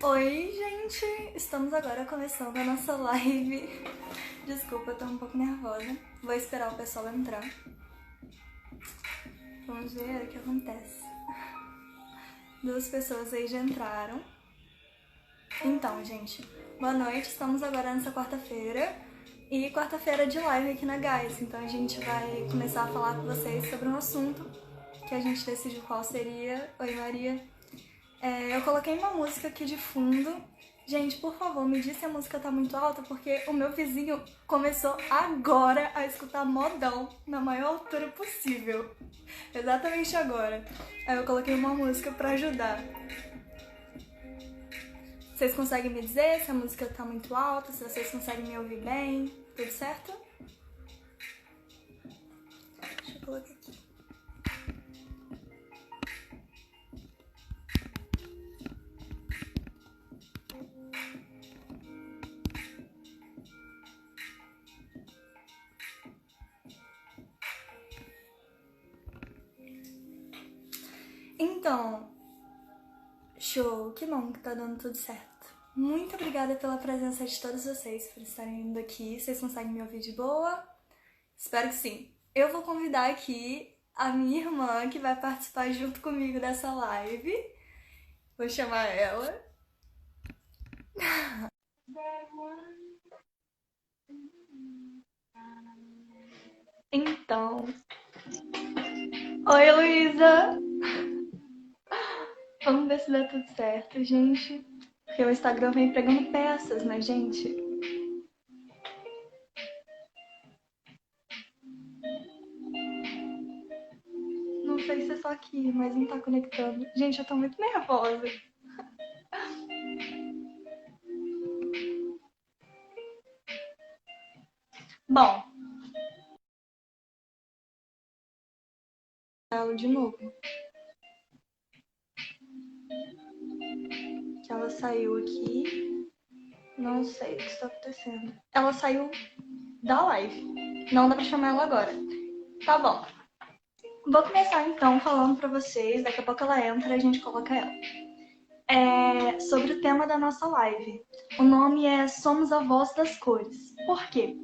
Oi, gente! Estamos agora começando a nossa live. Desculpa, eu tô um pouco nervosa. Vou esperar o pessoal entrar. Vamos ver o que acontece. Duas pessoas aí já entraram. Então, gente, boa noite. Estamos agora nessa quarta-feira. E quarta-feira de live aqui na Gás. Então a gente vai começar a falar com vocês sobre um assunto que a gente decidiu qual seria. Oi, Maria. Eu coloquei uma música aqui de fundo. Gente, por favor, me diz se a música tá muito alta, porque o meu vizinho começou agora a escutar modão na maior altura possível. Exatamente agora. Aí eu coloquei uma música pra ajudar. Vocês conseguem me dizer se a música tá muito alta, se vocês conseguem me ouvir bem? Tudo certo? Deixa eu colocar aqui. Então, show, que bom que tá dando tudo certo. Muito obrigada pela presença de todos vocês, por estarem vindo aqui. Vocês conseguem me ouvir de boa? Espero que sim. Eu vou convidar aqui a minha irmã, que vai participar junto comigo dessa live. Vou chamar ela. Então. Oi, Luísa! Vamos ver se dá tudo certo, gente. Porque o Instagram vem pregando peças, né, gente? Não sei se é só aqui, mas não tá conectando. Gente, eu tô muito nervosa. Bom, ela de novo. Que ela saiu aqui. Não sei o que está acontecendo. Ela saiu da live. Não dá pra chamar ela agora. Tá bom. Vou começar então falando pra vocês. Daqui a pouco ela entra e a gente coloca ela. Sobre o tema da nossa live. O nome é Somos a Voz das Cores. Por quê?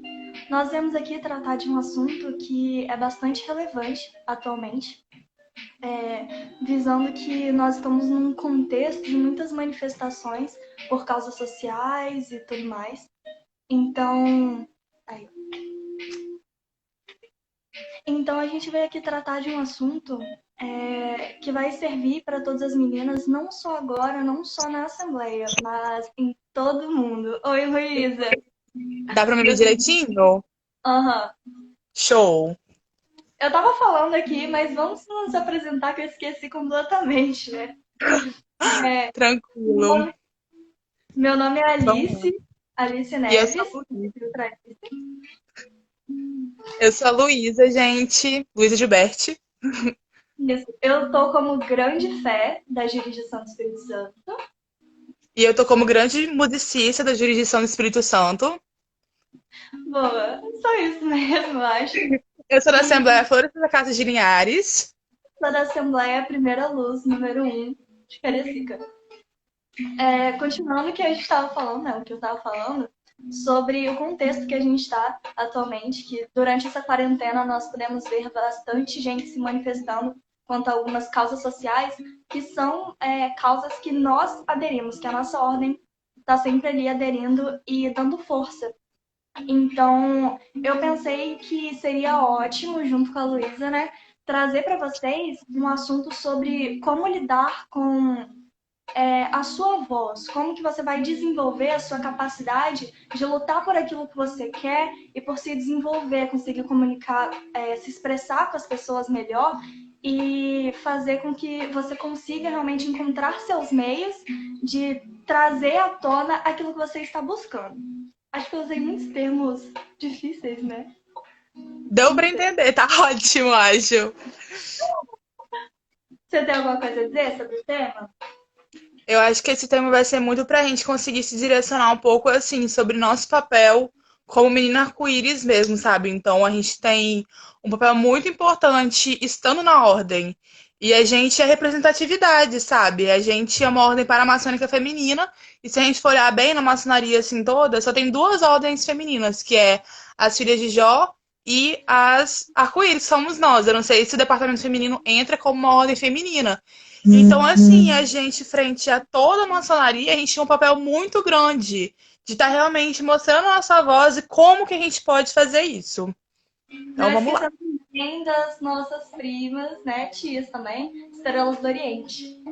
Nós viemos aqui tratar de um assunto que é bastante relevante atualmente, visando que nós estamos num contexto de muitas manifestações por causas sociais e tudo mais. Então, a gente veio aqui tratar de um assunto que vai servir para todas as meninas, não só agora, não só na Assembleia, mas em todo mundo. Oi, Luísa! Dá pra me ver direitinho? Aham. Show. Eu tava falando aqui, mas vamos nos apresentar que eu esqueci completamente, né? É, Tranquilo. meu nome é Vamos lá. Alice, Alice E eu sou Neves. a Luísa. Eu sou a Luísa, gente. Luísa Gilberti. Isso. Eu tô como grande fé da jurisdição do Espírito Santo. E eu tô como grande musicista da jurisdição do Espírito Santo. Boa, só isso mesmo, eu acho. Eu sou da E Assembleia Flores da Casa de Linhares. sou da Assembleia Primeira Luz, número 1, de Cariacica. Continuando o que a gente estava falando, né? O que eu estava falando, sobre o contexto que a gente está atualmente, que durante essa quarentena nós podemos ver bastante gente se manifestando quanto a algumas causas sociais, que são causas que nós aderimos, que a nossa ordem está sempre ali aderindo e dando força. Então, eu pensei que seria ótimo, junto com a Luísa, né, trazer para vocês um assunto sobre como lidar com a sua voz, como que você vai desenvolver a sua capacidade de lutar por aquilo que você quer e por se desenvolver, conseguir comunicar, se expressar com as pessoas melhor e fazer com que você consiga realmente encontrar seus meios de trazer à tona aquilo que você está buscando. Acho que eu usei muitos termos difíceis, né? Deu pra entender, tá ótimo, acho. Você tem alguma coisa a dizer sobre o tema? Eu acho que esse tema vai ser muito pra gente conseguir se direcionar um pouco, assim, sobre nosso papel como menina arco-íris mesmo, sabe? Então, a gente tem um papel muito importante estando na ordem. E a gente é representatividade, sabe? A gente é uma ordem paramaçônica feminina. E se a gente for olhar bem na maçonaria assim toda, só tem duas ordens femininas, que é as Filhas de Jó e as Arco-Íris, que somos nós. Eu não sei se o departamento feminino entra como uma ordem feminina. Então, assim, a gente, frente a toda a maçonaria, a gente tem um papel muito grande de estar realmente mostrando a nossa voz e como que a gente pode fazer isso. Então, Não vamos lá. esqueçamos nem das nossas primas, né, tias também, Estrelas do Oriente.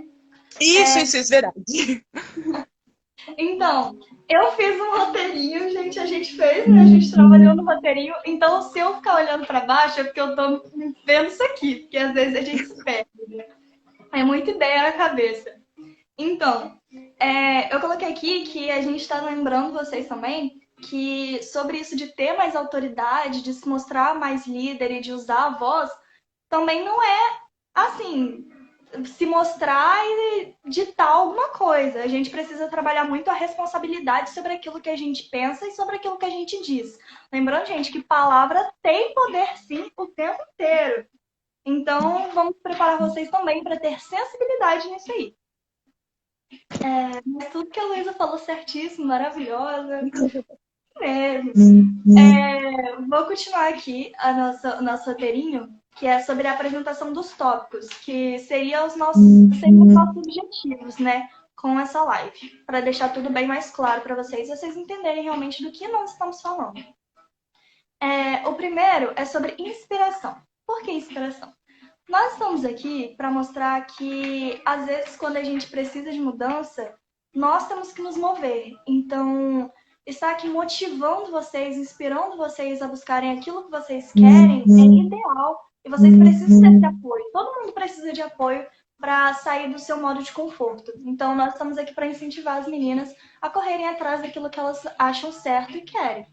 Isso, verdade. Então, eu fiz um roteirinho, gente, a gente fez, né? A gente trabalhou no roteirinho. Então, se eu ficar olhando para baixo, é porque eu tô vendo isso aqui, porque às vezes a gente se perde, né? É muita ideia na cabeça. Então, eu coloquei aqui que a gente está lembrando vocês também que sobre isso de ter mais autoridade, de se mostrar mais líder e de usar a voz, também não é assim, se mostrar e ditar alguma coisa. A gente precisa trabalhar muito a responsabilidade sobre aquilo que a gente pensa e sobre aquilo que a gente diz. Lembrando, gente, que palavra tem poder sim o tempo inteiro. Então, vamos preparar vocês também para ter sensibilidade nisso aí. Mas tudo que a Luísa falou certíssimo, maravilhosa. Mesmo. Vou continuar aqui o nosso roteirinho, que é sobre a apresentação dos tópicos, que seriam seriam os nossos objetivos, né, com essa live, para deixar tudo bem mais claro para vocês, e vocês entenderem realmente do que nós estamos falando. O primeiro é sobre inspiração. Por que inspiração? Nós estamos aqui para mostrar que, às vezes, quando a gente precisa de mudança, nós temos que nos mover. Então, estar aqui motivando vocês, inspirando vocês a buscarem aquilo que vocês querem é ideal. E vocês precisam desse apoio. Todo mundo precisa de apoio para sair do seu modo de conforto. Então, nós estamos aqui para incentivar as meninas a correrem atrás daquilo que elas acham certo e querem.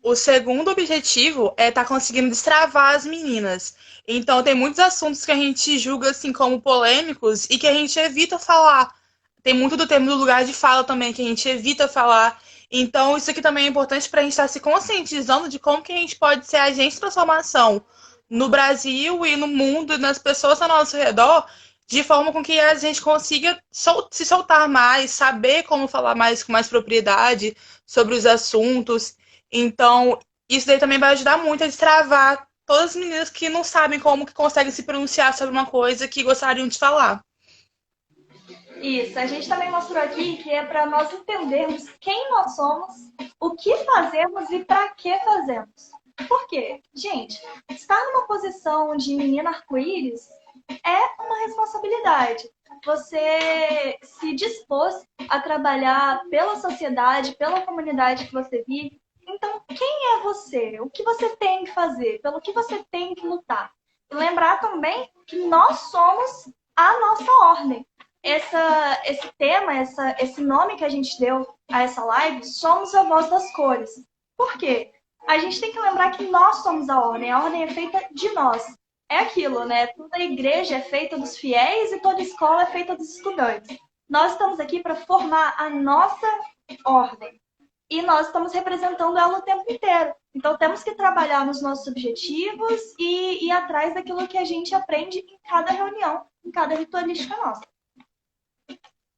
O segundo objetivo é estar conseguindo destravar as meninas. Então, tem muitos assuntos que a gente julga assim como polêmicos e que a gente evita falar. Tem muito do termo do lugar de fala também que a gente evita falar. Então, isso aqui também é importante para a gente estar se conscientizando de como que a gente pode ser agente de transformação no Brasil e no mundo e nas pessoas ao nosso redor, de forma com que a gente consiga se soltar mais, saber como falar mais com mais propriedade sobre os assuntos. Então, isso daí também vai ajudar muito a destravar todas as meninas que não sabem como que conseguem se pronunciar sobre uma coisa que gostariam de falar. Isso, a gente também mostrou aqui que é para nós entendermos quem nós somos, o que fazemos e para que fazemos. Por quê? Gente, estar numa posição de menina arco-íris é uma responsabilidade. Você se dispôs a trabalhar pela sociedade, pela comunidade que você vive. Então, quem é você? O que você tem que fazer? Pelo que você tem que lutar? E lembrar também que nós somos a nossa ordem. Esse tema, esse nome que a gente deu a essa live, somos a voz das cores. Por quê? A gente tem que lembrar que nós somos a ordem é feita de nós. É aquilo, né? Toda igreja é feita dos fiéis e toda escola é feita dos estudantes. Nós estamos aqui para formar a nossa ordem. E nós estamos representando ela o tempo inteiro. Então temos que trabalhar nos nossos objetivos e ir atrás daquilo que a gente aprende em cada reunião, em cada ritualística nossa.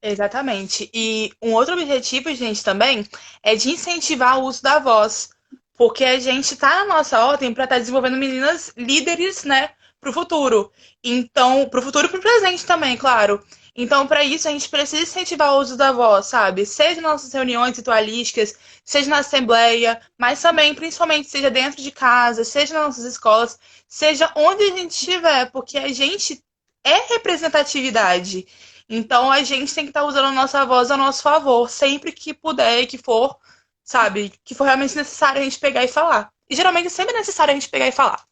Exatamente. E um outro objetivo, gente, também é de incentivar o uso da voz. Porque a gente está na nossa ordem para estar desenvolvendo meninas líderes, né, para o futuro. Então, para o futuro e para o presente também, claro. Então, para isso, a gente precisa incentivar o uso da voz, sabe? Seja nas nossas reuniões ritualísticas, seja na assembleia, mas também, principalmente, seja dentro de casa, seja nas nossas escolas, seja onde a gente estiver, porque a gente é representatividade. Então, a gente tem que estar usando a nossa voz a nosso favor, sempre que puder e que for, sabe? Que for realmente necessário a gente pegar e falar. E geralmente sempre é necessário a gente pegar e falar.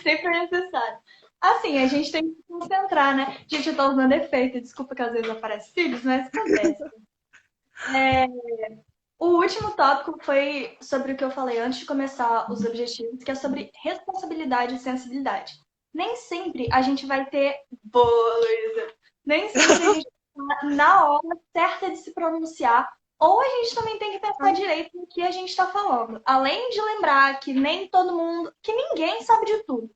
Sempre é necessário. Assim, a gente tem que se concentrar, né? Gente, eu tô usando efeito. Desculpa que às vezes aparece cílios, mas acontece. O último tópico foi sobre o que eu falei antes de começar os objetivos, que é sobre responsabilidade e sensibilidade. Nem sempre a gente vai ter bolha. Nem sempre a gente tá na hora certa de se pronunciar. Ou a gente também tem que pensar direito no que a gente está falando. Além de lembrar que nem todo mundo, que ninguém sabe de tudo.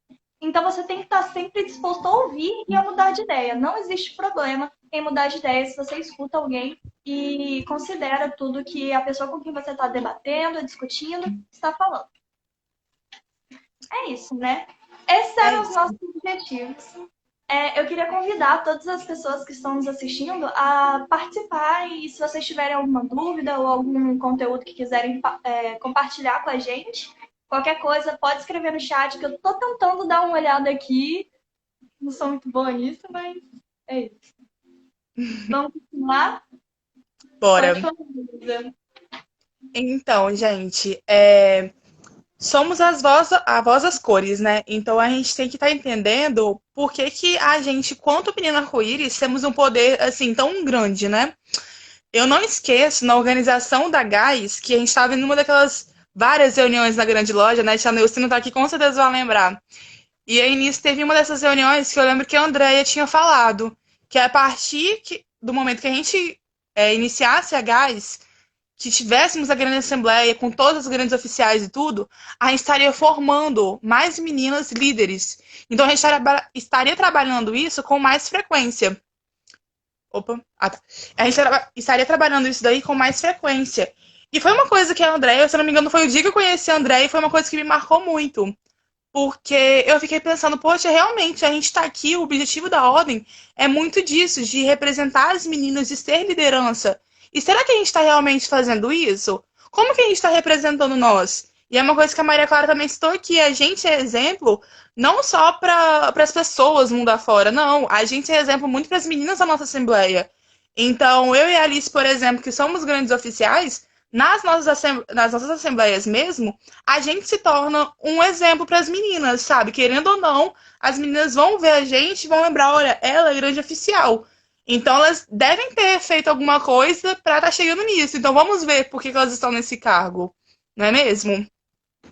Então você tem que estar sempre disposto a ouvir e a mudar de ideia. Não existe problema em mudar de ideia se você escuta alguém e considera tudo que a pessoa com quem você está debatendo, discutindo, está falando. É isso, né? Esses eram os nossos objetivos. Eu queria convidar todas as pessoas que estão nos assistindo a participar e se vocês tiverem alguma dúvida ou algum conteúdo que quiserem compartilhar com a gente, qualquer coisa, pode escrever no chat que eu tô tentando dar uma olhada aqui. Não sou muito boa nisso, mas é isso. Vamos continuar? Bora. Pode falar, Luísa. Então, gente, somos a voz das cores, né? Então a gente tem que estar entendendo por que que a gente, quanto menina arco-íris, temos um poder assim tão grande, né? Eu não esqueço, na organização da GAIS, que a gente estava em uma daquelas várias reuniões na grande loja, né? Tia Neucina tá aqui, com certeza vai lembrar. E aí nisso teve uma dessas reuniões que eu lembro que a Andrea tinha falado, que a partir do momento que a gente iniciasse a GAIS, que tivéssemos a grande assembleia com todos os grandes oficiais e tudo, a gente estaria formando mais meninas líderes. Então a gente estaria trabalhando isso com mais frequência. Opa, tá. A gente estaria trabalhando isso daí com mais frequência. E foi uma coisa que a Andréia, se eu não me engano, foi o dia que eu conheci a Andréia e foi uma coisa que me marcou muito. Porque eu fiquei pensando, poxa, realmente, a gente está aqui, o objetivo da ordem é muito disso, de representar as meninas, de ser liderança. E será que a gente está realmente fazendo isso? Como que a gente está representando nós? E é uma coisa que a Maria Clara também citou aqui, a gente é exemplo não só para as pessoas mundo afora, não. A gente é exemplo muito para as meninas da nossa Assembleia. Então, eu e a Alice, por exemplo, que somos grandes oficiais, nas nossas assembleias mesmo, a gente se torna um exemplo para as meninas, sabe? Querendo ou não, as meninas vão ver a gente e vão lembrar, olha, ela é grande oficial. Então elas devem ter feito alguma coisa para estar chegando nisso. Então vamos ver por que elas estão nesse cargo, não é mesmo?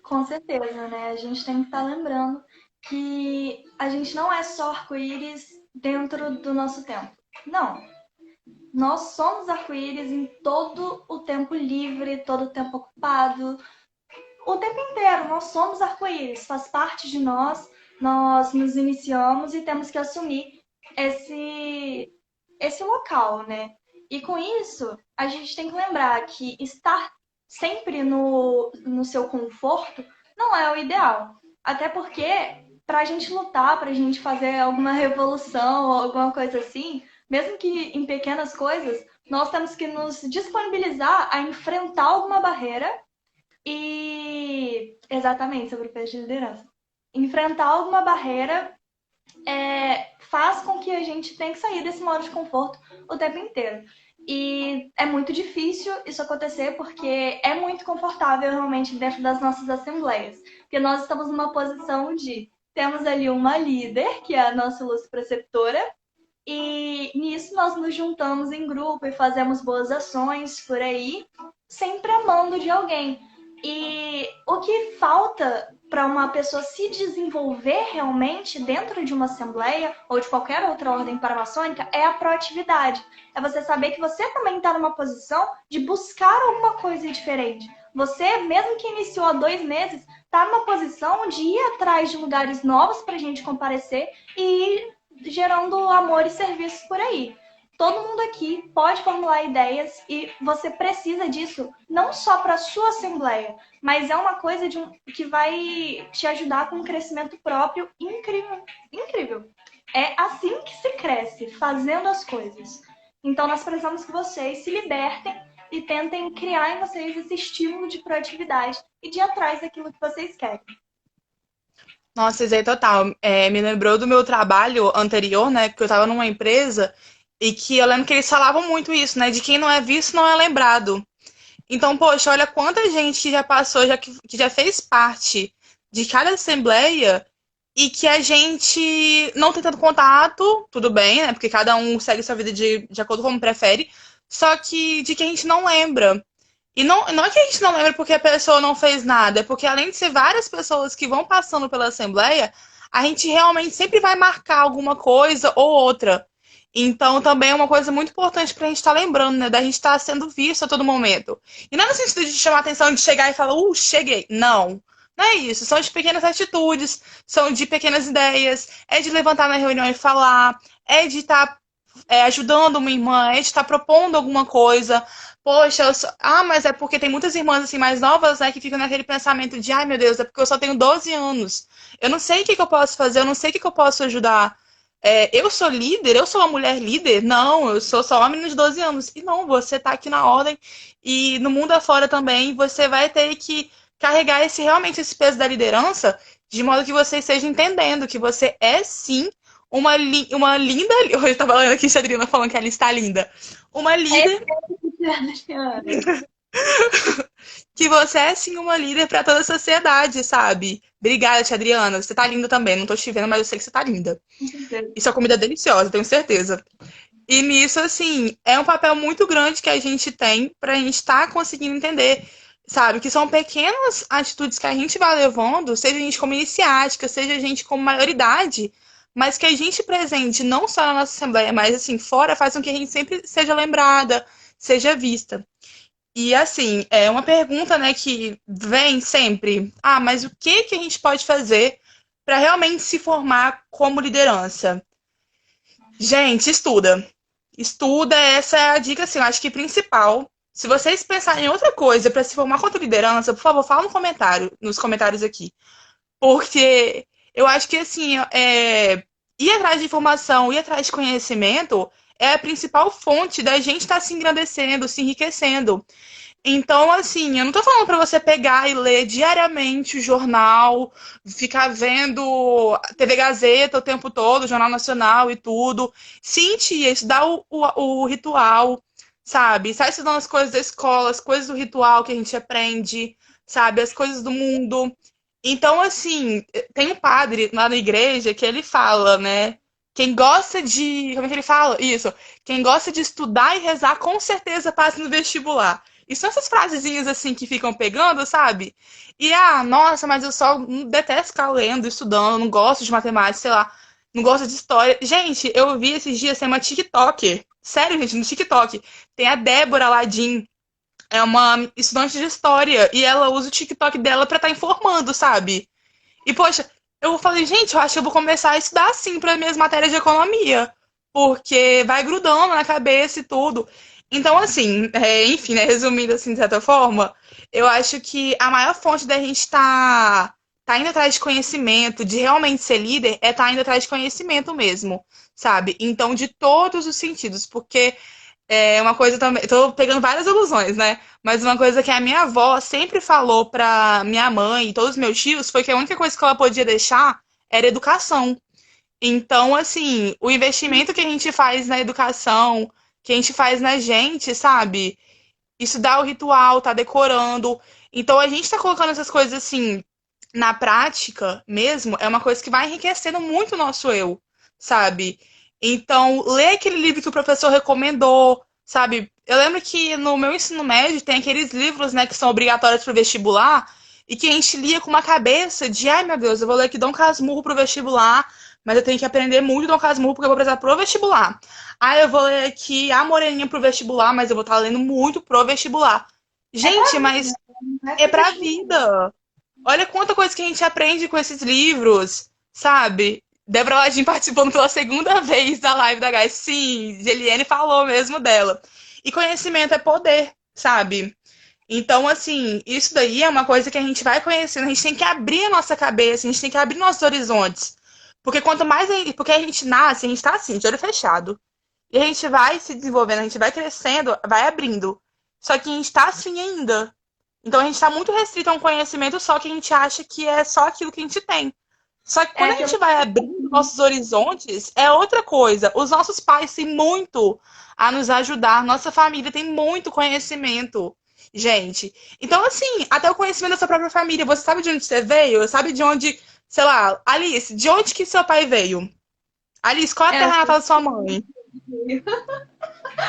Com certeza, né? A gente tem que estar lembrando que a gente não é só arco-íris dentro do nosso tempo. Não. Nós somos arco-íris em todo o tempo livre, todo o tempo ocupado, o tempo inteiro. Nós somos arco-íris, faz parte de nós. Nós nos iniciamos e temos que assumir esse local, né? E com isso, a gente tem que lembrar que estar sempre no seu conforto não é o ideal. Até porque, para a gente lutar, para a gente fazer alguma revolução ou alguma coisa assim, mesmo que em pequenas coisas, nós temos que nos disponibilizar a enfrentar alguma barreira e... Exatamente, sobre o peso de liderança. Enfrentar alguma barreira faz com que a gente tenha que sair desse modo de conforto o tempo inteiro. E é muito difícil isso acontecer porque é muito confortável realmente dentro das nossas assembleias. Porque nós estamos numa posição de temos ali uma líder, que é a nossa luz preceptora, e nisso nós nos juntamos em grupo e fazemos boas ações por aí, sempre amando de alguém. E o que falta para uma pessoa se desenvolver realmente dentro de uma assembleia ou de qualquer outra ordem paramaçônica é a proatividade. É você saber que você também está numa posição de buscar alguma coisa diferente. Você, mesmo que iniciou há 2 meses, está numa posição de ir atrás de lugares novos para a gente comparecer e ir gerando amor e serviços por aí. Todo mundo aqui pode formular ideias e você precisa disso não só para a sua assembleia, mas é uma coisa que vai te ajudar com um crescimento próprio incrível. Incrível. É assim que se cresce, fazendo as coisas. Então nós precisamos que vocês se libertem e tentem criar em vocês esse estímulo de proatividade e de ir atrás daquilo que vocês querem. Nossa, isso aí total. Me lembrou do meu trabalho anterior, né? Porque eu estava numa empresa e que eu lembro que eles falavam muito isso, né? De quem não é visto não é lembrado. Então, poxa, olha quanta gente que já passou, que já fez parte de cada assembleia e que a gente não tem tanto contato, tudo bem, né? Porque cada um segue sua vida de acordo com como prefere, só que de que a gente não lembra. E não é que a gente não lembra porque a pessoa não fez nada, é porque além de ser várias pessoas que vão passando pela Assembleia, a gente realmente sempre vai marcar alguma coisa ou outra. Então também é uma coisa muito importante pra gente estar lembrando, né? Da gente estar sendo visto a todo momento. E não é no sentido de chamar a atenção de chegar e falar, cheguei. Não. Não é isso, são de pequenas atitudes, são de pequenas ideias, é de levantar na reunião e falar, é de estar ajudando uma irmã, é de estar propondo alguma coisa. Poxa, mas é porque tem muitas irmãs assim mais novas, né, que ficam naquele pensamento de, ai meu Deus, é porque eu só tenho 12 anos. Eu não sei o que que eu posso fazer, eu não sei o que que eu posso ajudar. Eu sou líder, eu sou uma mulher líder? Não, eu sou só uma menina de 12 anos. E não, você tá aqui na ordem e no mundo afora também, você vai ter que carregar realmente esse peso da liderança, de modo que você esteja entendendo que você é sim uma linda. Eu estava lendo aqui, a Adriana falando que ela está linda. Uma É líder, isso, Adriana. que você é sim uma líder para toda a sociedade, sabe? Obrigada, tia Adriana. Você tá linda também. Não tô te vendo, mas eu sei que você tá linda. Isso é comida deliciosa, tenho certeza. E nisso, assim, é um papel muito grande que a gente tem pra gente estar conseguindo entender, sabe? Que são pequenas atitudes que a gente vai levando, seja a gente como iniciática, seja a gente como maioridade, mas que a gente presente não só na nossa Assembleia, mas assim, fora, faz com que a gente sempre seja lembrada, seja vista. E assim, é uma pergunta, né, que vem sempre. Ah, mas o que que a gente pode fazer para realmente se formar como liderança? Gente, estuda. Estuda, essa é a dica, assim, eu acho que principal. Se vocês pensarem em outra coisa para se formar contra liderança, por favor, fala no comentário, nos comentários aqui. Porque eu acho que, assim, ir atrás de informação, ir atrás de conhecimento é a principal fonte da gente estar se engrandecendo, se enriquecendo. Então, assim, eu não tô falando pra você pegar e ler diariamente o jornal, ficar vendo TV Gazeta o tempo todo, Jornal Nacional e tudo. Sim, tia, estudar o ritual, sabe? Sai estudando as coisas da escola, as coisas do ritual que a gente aprende, sabe? As coisas do mundo. Então, assim, tem um padre lá na igreja que ele fala, né? Quem gosta de. Como é que ele fala? Isso. Quem gosta de estudar e rezar, com certeza passa no vestibular. E são essas frasezinhas assim que ficam pegando, sabe? E nossa, mas eu só detesto ficar lendo, estudando, não gosto de matemática, sei lá, não gosto de história. Gente, eu vi esses dias tem uma TikToker. Sério, gente, no TikTok. Tem a Débora Ladin, é uma estudante de história, e ela usa o TikTok dela pra estar informando, sabe? E, poxa, eu falei, gente, eu acho que eu vou começar a estudar assim para minhas matérias de economia, porque vai grudando na cabeça e tudo. Então, assim, enfim, né, resumindo assim, de certa forma, eu acho que a maior fonte da gente tá indo atrás de conhecimento, de realmente ser líder, é estar indo atrás de conhecimento mesmo, sabe? Então, de todos os sentidos, porque uma coisa também. Tô pegando várias ilusões, né? Mas uma coisa que a minha avó sempre falou pra minha mãe e todos os meus tios foi que a única coisa que ela podia deixar era educação. Então, assim, o investimento que a gente faz na educação, que a gente faz na gente, sabe? Estudar o ritual, tá decorando. Então, a gente tá colocando essas coisas assim na prática mesmo, é uma coisa que vai enriquecendo muito o nosso eu, sabe? Então, ler aquele livro que o professor recomendou, sabe? Eu lembro que no meu ensino médio tem aqueles livros, né, que são obrigatórios para o vestibular e que a gente lia com uma cabeça de, ai meu Deus, eu vou ler aqui Dom Casmurro pro vestibular, mas eu tenho que aprender muito Dom Casmurro porque eu vou precisar pro vestibular. Ah, eu vou ler aqui A Moreninha pro vestibular, mas eu vou estar lendo muito pro vestibular. É pra Gente, vida, mas não é é pro pra vestibular. vida. Olha quanta coisa que a gente aprende com esses livros, sabe? Débora Ladin participando pela segunda vez da live da Gás. Sim, Geliene falou mesmo dela. E conhecimento é poder, sabe? Então, assim, isso daí é uma coisa que a gente vai conhecendo, a gente tem que abrir a nossa cabeça, a gente tem que abrir nossos horizontes. Porque quanto mais porque a gente nasce, a gente tá assim, de olho fechado. E a gente vai se desenvolvendo, a gente vai crescendo, vai abrindo. Só que a gente tá assim ainda. Então a gente está muito restrito a um conhecimento só que a gente acha que é só aquilo que a gente tem. Só que É quando a aquilo gente vai abrindo nossos horizontes, é outra coisa. Os nossos pais têm muito a nos ajudar, nossa família tem muito conhecimento, gente. Então, assim, até o conhecimento da sua própria família. Você sabe de onde você veio? Sabe de onde, sei lá, Alice, de onde que seu pai veio? Alice, qual é a é, terra natal da sua mãe?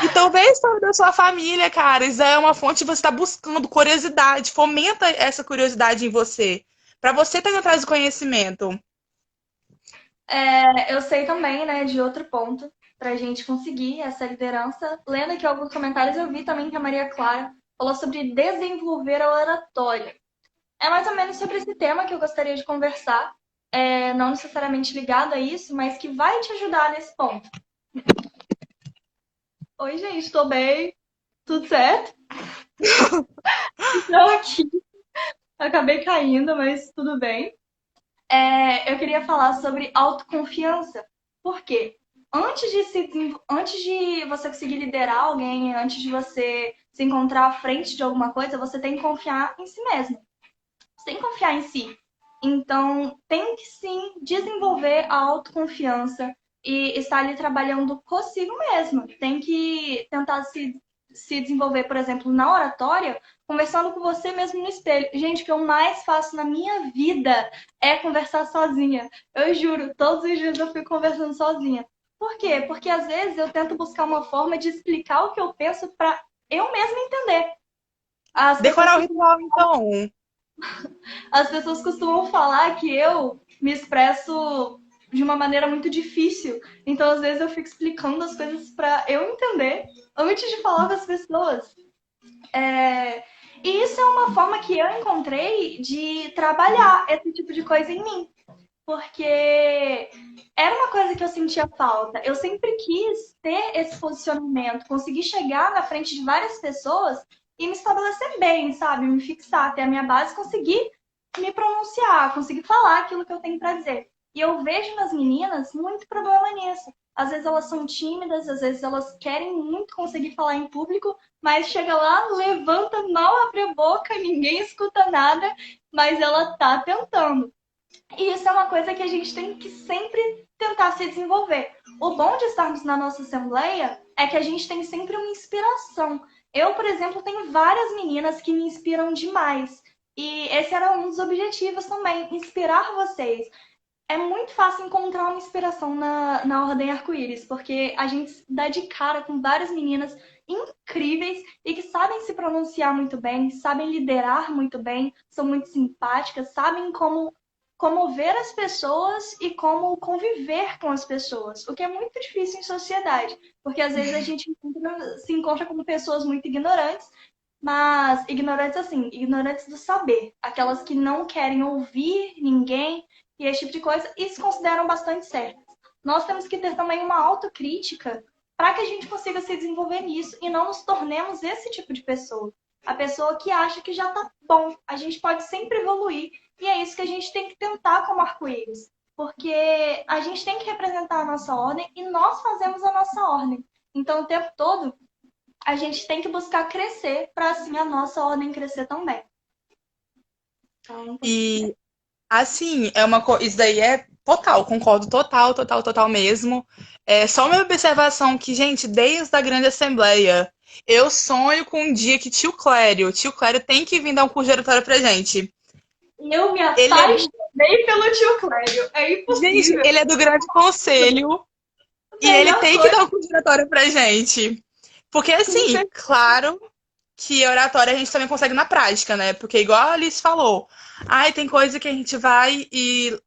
Então, vê a história da sua família, cara. Isso é uma fonte de você estar buscando curiosidade. Fomenta essa curiosidade em você. Pra você estar indo atrás do conhecimento. eu sei também, né, de outro ponto, pra gente conseguir essa liderança. Lendo aqui alguns comentários, eu vi também que a Maria Clara falou sobre desenvolver a oratória. É mais ou menos sobre esse tema que eu gostaria de conversar. Não necessariamente ligado a isso, mas que vai te ajudar nesse ponto. Oi, gente, tô bem. Tudo certo? Estou aqui. Acabei caindo, mas tudo bem. Eu queria falar sobre autoconfiança. Por quê? Antes de você conseguir liderar alguém, antes de você se encontrar à frente de alguma coisa, você tem que confiar em si mesmo. Você tem que confiar em si. Então, tem que sim desenvolver a autoconfiança e estar ali trabalhando consigo mesmo. Tem que tentar se desenvolver, por exemplo, na oratória, conversando com você mesmo no espelho. Gente, o que eu mais faço na minha vida é conversar sozinha. Eu juro, todos os dias eu fico conversando sozinha. Por quê? Porque às vezes eu tento buscar uma forma de explicar o que eu penso para eu mesma entender. As pessoas Decorar o ritual, então. As pessoas costumam falar que eu me expresso de uma maneira muito difícil. Então, às vezes, eu fico explicando as coisas para eu entender antes de falar com as pessoas. E isso é uma forma que eu encontrei de trabalhar esse tipo de coisa em mim. Porque era uma coisa que eu sentia falta. Eu sempre quis ter esse posicionamento, conseguir chegar na frente de várias pessoas e me estabelecer bem, sabe? Me fixar, ter a minha base, conseguir me pronunciar, conseguir falar aquilo que eu tenho para dizer. E eu vejo nas meninas muito problema nisso. Às vezes elas são tímidas, às vezes elas querem muito conseguir falar em público, mas chega lá, levanta, mal abre a boca, ninguém escuta nada, mas ela tá tentando. E isso é uma coisa que a gente tem que sempre tentar se desenvolver. O bom de estarmos na nossa assembleia é que a gente tem sempre uma inspiração. Eu, por exemplo, tenho várias meninas que me inspiram demais. E esse era um dos objetivos também, inspirar vocês. É muito fácil encontrar uma inspiração na Ordem Arco-Íris, porque a gente dá de cara com várias meninas incríveis e que sabem se pronunciar muito bem, sabem liderar muito bem, são muito simpáticas, sabem como ver as pessoas e como conviver com as pessoas, o que é muito difícil em sociedade, porque às vezes a gente se encontra com pessoas muito ignorantes, mas ignorantes assim, ignorantes do saber, aquelas que não querem ouvir ninguém e esse tipo de coisa, e se consideram bastante certas. Nós temos que ter também uma autocrítica para que a gente consiga se desenvolver nisso e não nos tornemos esse tipo de pessoa. A pessoa que acha que já tá bom. A gente pode sempre evoluir e é isso que a gente tem que tentar como arco-íris. Porque a gente tem que representar a nossa ordem e nós fazemos a nossa ordem. Então, o tempo todo, a gente tem que buscar crescer para assim a nossa ordem crescer também. Então, E, assim, é uma coisa. Isso daí é total, concordo total, total, total mesmo. É só uma observação que, gente, desde a grande assembleia, eu sonho com um dia que tio Clério tem que vir dar um curso de oratória pra gente. eu me Ele é, apaixonei pelo tio Clério. É gente, impossível. ele é do grande conselho e ele Melhor tem que coisa. dar um curso de oratória pra gente. Porque, assim, claro que a oratória a gente também consegue na prática, né? Porque, igual a Alice falou, ai, tem coisa que a gente vai e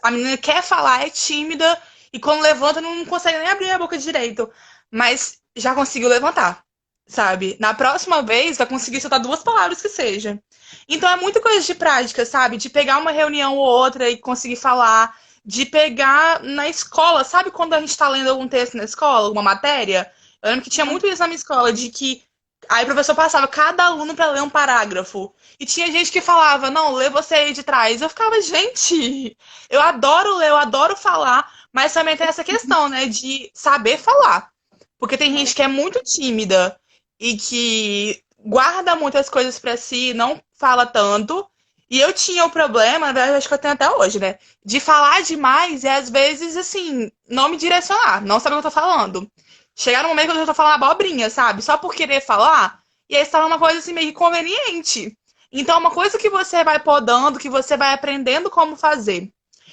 a menina quer falar, é tímida, e quando levanta não consegue nem abrir a boca direito. Mas já conseguiu levantar, sabe? Na próxima vez vai conseguir soltar duas palavras que seja. Então é muita coisa de prática, sabe? De pegar uma reunião ou outra e conseguir falar. De pegar na escola, sabe quando a gente tá lendo algum texto na escola, alguma matéria? Eu lembro que tinha muito isso na minha escola, de que aí o professor passava cada aluno para ler um parágrafo. E tinha gente que falava, não, lê você aí de trás. Eu ficava, gente, eu adoro ler, eu adoro falar, mas também tem essa questão, né, de saber falar. Porque tem gente que é muito tímida e que guarda muitas coisas para si, não fala tanto. E eu tinha o problema, na verdade, acho que eu tenho até hoje, né? De falar demais e às vezes, assim, não me direcionar, não saber o que eu tô falando. Chegar no momento que eu já tô falando abobrinha, sabe? Só por querer falar, e aí você tá uma coisa assim meio conveniente. Então, é uma coisa que você vai podando, que você vai aprendendo como fazer.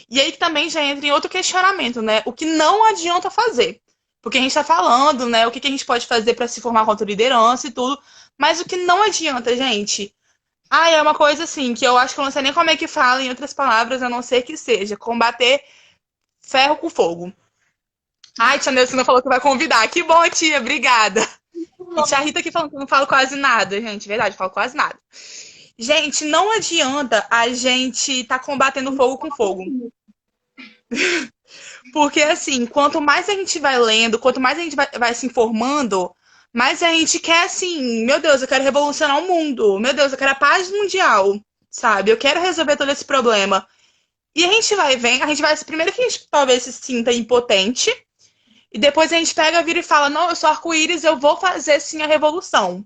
E aí que também já entra em outro questionamento, né? O que não adianta fazer. Porque a gente tá falando, né? O que a gente pode fazer para se formar contra liderança e tudo. Mas o que não adianta, gente. Ah, é uma coisa assim, que eu acho que eu não sei nem como é que fala em outras palavras, a não ser que seja combater ferro com fogo. Ai, tia Nelsona falou que vai convidar. Que bom, tia, obrigada. E tia Rita aqui falando que eu não falo quase nada, gente. Verdade, eu falo quase nada. Gente, não adianta a gente tá combatendo fogo com fogo. Porque, assim, quanto mais a gente vai lendo, quanto mais a gente vai se informando, mais a gente quer, assim, meu Deus, eu quero revolucionar o mundo. Meu Deus, eu quero a paz mundial, sabe? Eu quero resolver todo esse problema. E a gente vai vendo, a gente vai. Primeiro que a gente talvez se sinta impotente, e depois a gente pega, vira e fala: não, eu sou arco-íris, eu vou fazer sim a revolução.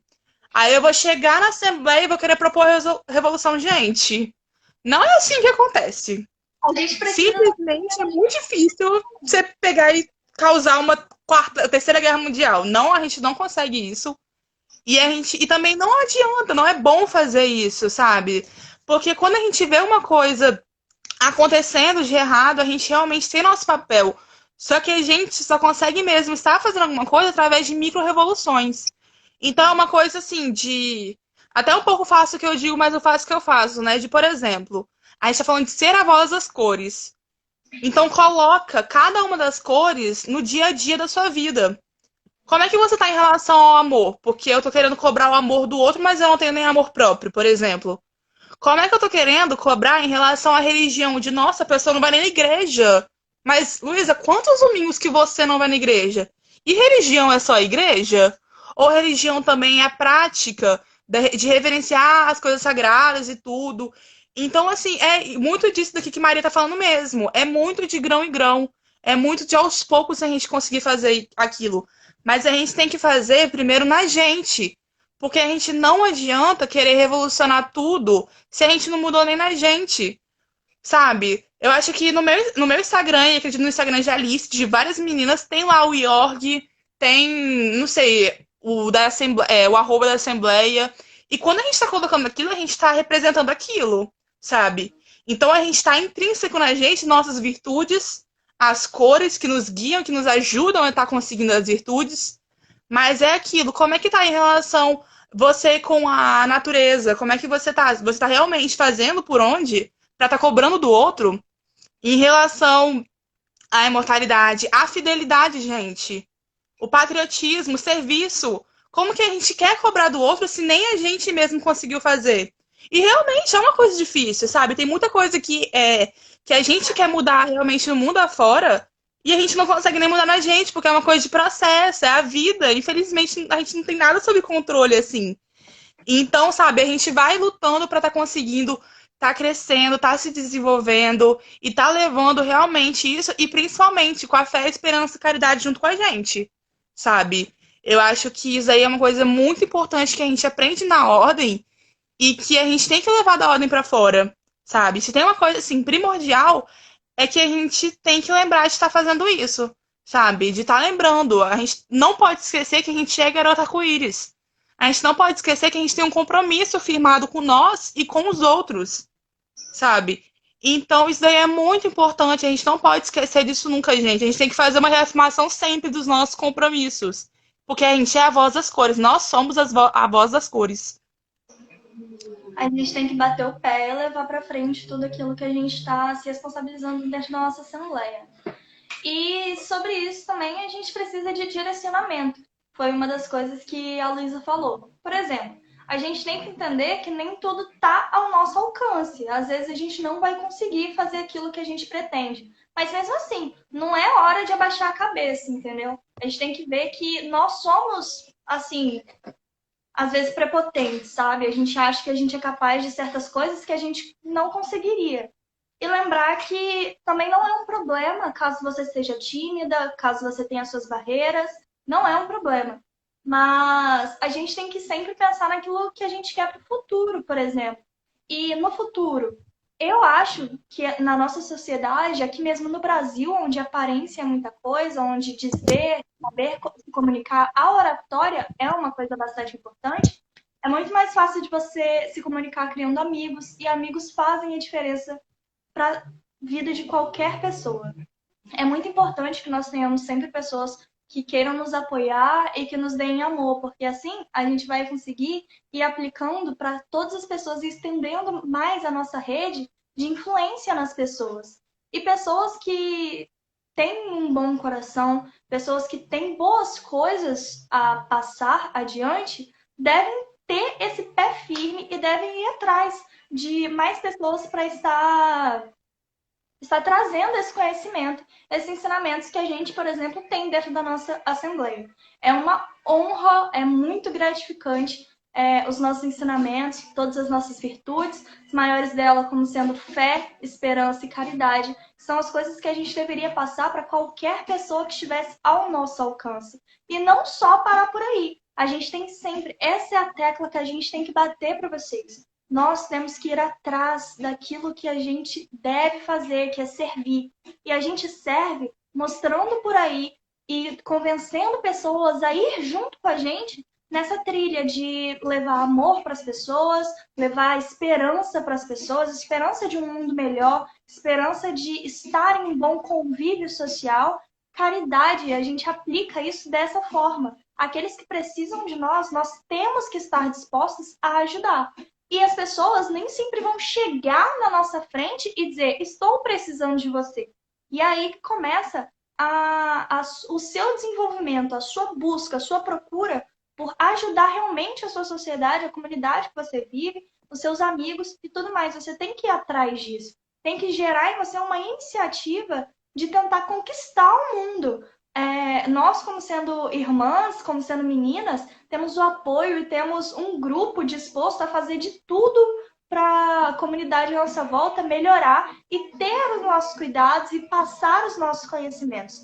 Aí eu vou chegar na Assembleia e vou querer propor revolução. Gente, não é assim que acontece. A gente precisa. Simplesmente é muito difícil você pegar e causar uma terceira guerra mundial. Não, a gente não consegue isso. E também não adianta, não é bom fazer isso, sabe? Porque quando a gente vê uma coisa acontecendo de errado, a gente realmente tem nosso papel. Só que a gente só consegue mesmo estar fazendo alguma coisa através de micro-revoluções. Então é uma coisa assim, de. Até um pouco faço o que eu digo, mas eu faço o que eu faço, né? De, por exemplo, a gente tá falando de ser a voz das cores. Então coloca cada uma das cores no dia a dia da sua vida. Como é que você tá em relação ao amor? Porque eu tô querendo cobrar o amor do outro, mas eu não tenho nem amor próprio, por exemplo. Como é que eu tô querendo cobrar em relação à religião? De nossa, a pessoa não vai nem na igreja. Mas, Luísa, quantos domingos que você não vai na igreja? E religião é só igreja? Ou religião também é a prática de reverenciar as coisas sagradas e tudo? Então, assim, é muito disso daqui que Maria tá falando mesmo. É muito de grão em grão. É muito de aos poucos a gente conseguir fazer aquilo. Mas a gente tem que fazer primeiro na gente. Porque a gente não adianta querer revolucionar tudo se a gente não mudou nem na gente, sabe? Eu acho que no meu Instagram, e acredito no Instagram de Alice, de várias meninas, tem lá o iorg, tem, não sei, o arroba da Assembleia. E quando a gente tá colocando aquilo, a gente tá representando aquilo, sabe? Então a gente tá intrínseco na gente, nossas virtudes, as cores que nos guiam, que nos ajudam a estar conseguindo as virtudes. Mas é aquilo, como é que tá em relação você com a natureza? Como é que você tá? Você tá realmente fazendo por onde para estar cobrando do outro em relação à imortalidade, à fidelidade, gente, o patriotismo, o serviço. Como que a gente quer cobrar do outro se nem a gente mesmo conseguiu fazer? E realmente é uma coisa difícil, sabe? Tem muita coisa que a gente quer mudar realmente no mundo afora e a gente não consegue nem mudar na gente, porque é uma coisa de processo, é a vida. Infelizmente, a gente não tem nada sob controle, assim. Então, sabe, a gente vai lutando para estar conseguindo, tá crescendo, tá se desenvolvendo e tá levando realmente isso, e principalmente com a fé, a esperança e caridade junto com a gente, sabe? Eu acho que isso aí é uma coisa muito importante que a gente aprende na ordem e que a gente tem que levar da ordem para fora, sabe? Se tem uma coisa assim primordial é que a gente tem que lembrar de estar fazendo isso, sabe? De estar lembrando. A gente não pode esquecer que a gente é garota arco-íris. A gente não pode esquecer que a gente tem um compromisso firmado com nós e com os outros, sabe? Então, isso daí é muito importante. A gente não pode esquecer disso nunca, gente. A gente tem que fazer uma reafirmação sempre dos nossos compromissos. Porque a gente é a voz das cores. Nós somos a voz das cores. A gente tem que bater o pé e levar para frente tudo aquilo que a gente está se responsabilizando dentro da nossa Assembleia. E sobre isso também a gente precisa de direcionamento. Foi uma das coisas que a Luísa falou. Por exemplo, a gente tem que entender que nem tudo está ao nosso alcance. Às vezes a gente não vai conseguir fazer aquilo que a gente pretende. Mas mesmo assim, não é hora de abaixar a cabeça, entendeu? A gente tem que ver que nós somos, assim, às vezes prepotentes, sabe? A gente acha que a gente é capaz de certas coisas que a gente não conseguiria. E lembrar que também não é um problema caso você seja tímida, caso você tenha suas barreiras, não é um problema. Mas a gente tem que sempre pensar naquilo que a gente quer para o futuro, por exemplo. E no futuro, eu acho que na nossa sociedade, aqui mesmo no Brasil, onde a aparência é muita coisa, onde dizer, saber se comunicar, a oratória é uma coisa bastante importante, é muito mais fácil de você se comunicar criando amigos, e amigos fazem a diferença para a vida de qualquer pessoa. É muito importante que nós tenhamos sempre pessoas que queiram nos apoiar e que nos deem amor, porque assim a gente vai conseguir ir aplicando para todas as pessoas e estendendo mais a nossa rede de influência nas pessoas. E pessoas que têm um bom coração, pessoas que têm boas coisas a passar adiante, devem ter esse pé firme e devem ir atrás de mais pessoas para estar trazendo esse conhecimento, esses ensinamentos que a gente, por exemplo, tem dentro da nossa Assembleia. É uma honra, é muito gratificante os nossos ensinamentos, todas as nossas virtudes, as maiores delas como sendo fé, esperança e caridade, são as coisas que a gente deveria passar para qualquer pessoa que estivesse ao nosso alcance. E não só parar por aí. A gente tem sempre, essa é a tecla que a gente tem que bater para vocês. Nós temos que ir atrás daquilo que a gente deve fazer, que é servir. E a gente serve mostrando por aí e convencendo pessoas a ir junto com a gente nessa trilha de levar amor para as pessoas, levar esperança para as pessoas, esperança de um mundo melhor, esperança de estar em um bom convívio social. Caridade, a gente aplica isso dessa forma. Aqueles que precisam de nós temos que estar dispostos a ajudar. E as pessoas nem sempre vão chegar na nossa frente e dizer, estou precisando de você. E aí que começa o seu desenvolvimento, a sua busca, a sua procura por ajudar realmente a sua sociedade, a comunidade que você vive, os seus amigos e tudo mais. Você tem que ir atrás disso. Tem que gerar em você uma iniciativa de tentar conquistar o mundo. Nós, como sendo irmãs, como sendo meninas, temos o apoio e temos um grupo disposto a fazer de tudo para a comunidade à nossa volta melhorar e ter os nossos cuidados e passar os nossos conhecimentos.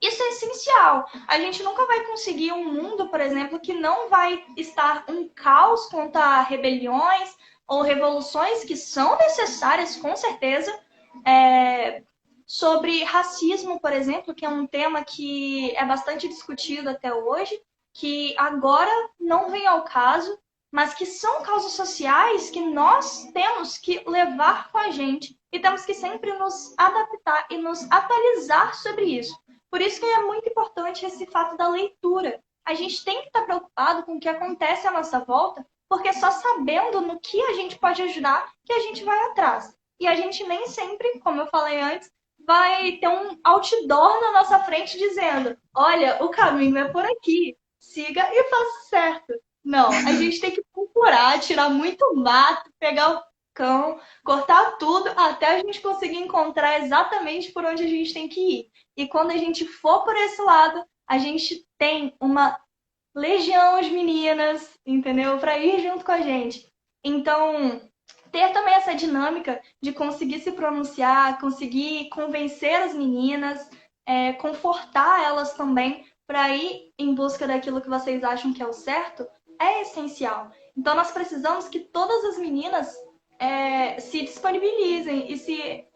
Isso é essencial. A gente nunca vai conseguir um mundo, por exemplo, que não vai estar um caos contra rebeliões ou revoluções que são necessárias, com certeza. Sobre racismo, por exemplo, que é um tema que é bastante discutido até hoje, que agora não vem ao caso, mas que são causas sociais que nós temos que levar com a gente e temos que sempre nos adaptar e nos atualizar sobre isso. Por isso que é muito importante esse fato da leitura. A gente tem que estar preocupado com o que acontece à nossa volta, porque só sabendo no que a gente pode ajudar que a gente vai atrás. E a gente nem sempre, como eu falei antes, vai ter um outdoor na nossa frente dizendo, olha, o caminho é por aqui, siga e faça certo. Não, a gente tem que procurar, tirar muito mato, pegar o cão, cortar tudo até a gente conseguir encontrar exatamente por onde a gente tem que ir. E quando a gente for por esse lado, a gente tem uma legião de meninas, entendeu? Para ir junto com a gente. Então, ter também essa dinâmica de conseguir se pronunciar, conseguir convencer as meninas, confortar elas também para ir em busca daquilo que vocês acham que é o certo, é essencial. Então, nós precisamos que todas as meninas se disponibilizem e se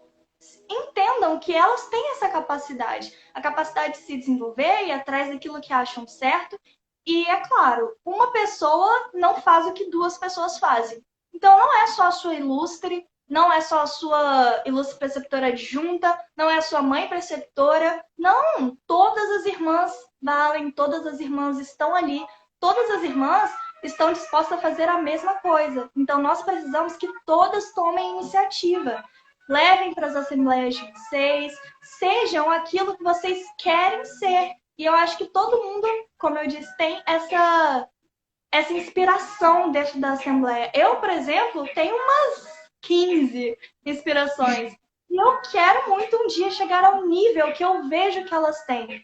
entendam que elas têm essa capacidade, a capacidade de se desenvolver e ir atrás daquilo que acham certo. E, é claro, uma pessoa não faz o que duas pessoas fazem. Então, não é só a sua ilustre, não é só a sua ilustre preceptora adjunta, não é a sua mãe preceptora. Não, todas as irmãs valem, todas as irmãs estão ali, todas as irmãs estão dispostas a fazer a mesma coisa. Então, nós precisamos que todas tomem iniciativa. Levem para as assembleias de vocês, sejam aquilo que vocês querem ser. E eu acho que todo mundo, como eu disse, tem essa inspiração dentro da Assembleia. Eu, por exemplo, tenho umas 15 inspirações. E eu quero muito um dia chegar ao nível que eu vejo que elas têm.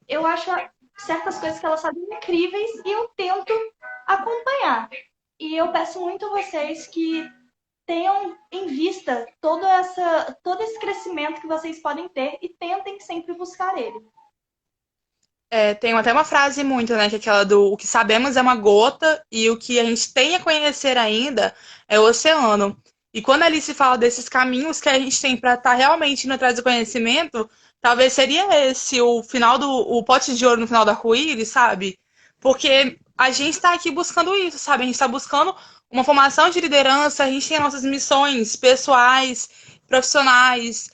Eu acho certas coisas que elas sabem incríveis e eu tento acompanhar. E eu peço muito a vocês que tenham em vista todo esse crescimento que vocês podem ter e tentem sempre buscar ele. Tem até uma frase muito, né, que é aquela do o que sabemos é uma gota e o que a gente tem a conhecer ainda é o oceano. E quando ali se fala desses caminhos que a gente tem para estar realmente indo atrás do conhecimento, talvez seria esse o pote de ouro no final do arco-íris, sabe? Porque a gente está aqui buscando isso, sabe? A gente está buscando uma formação de liderança, a gente tem nossas missões pessoais, profissionais,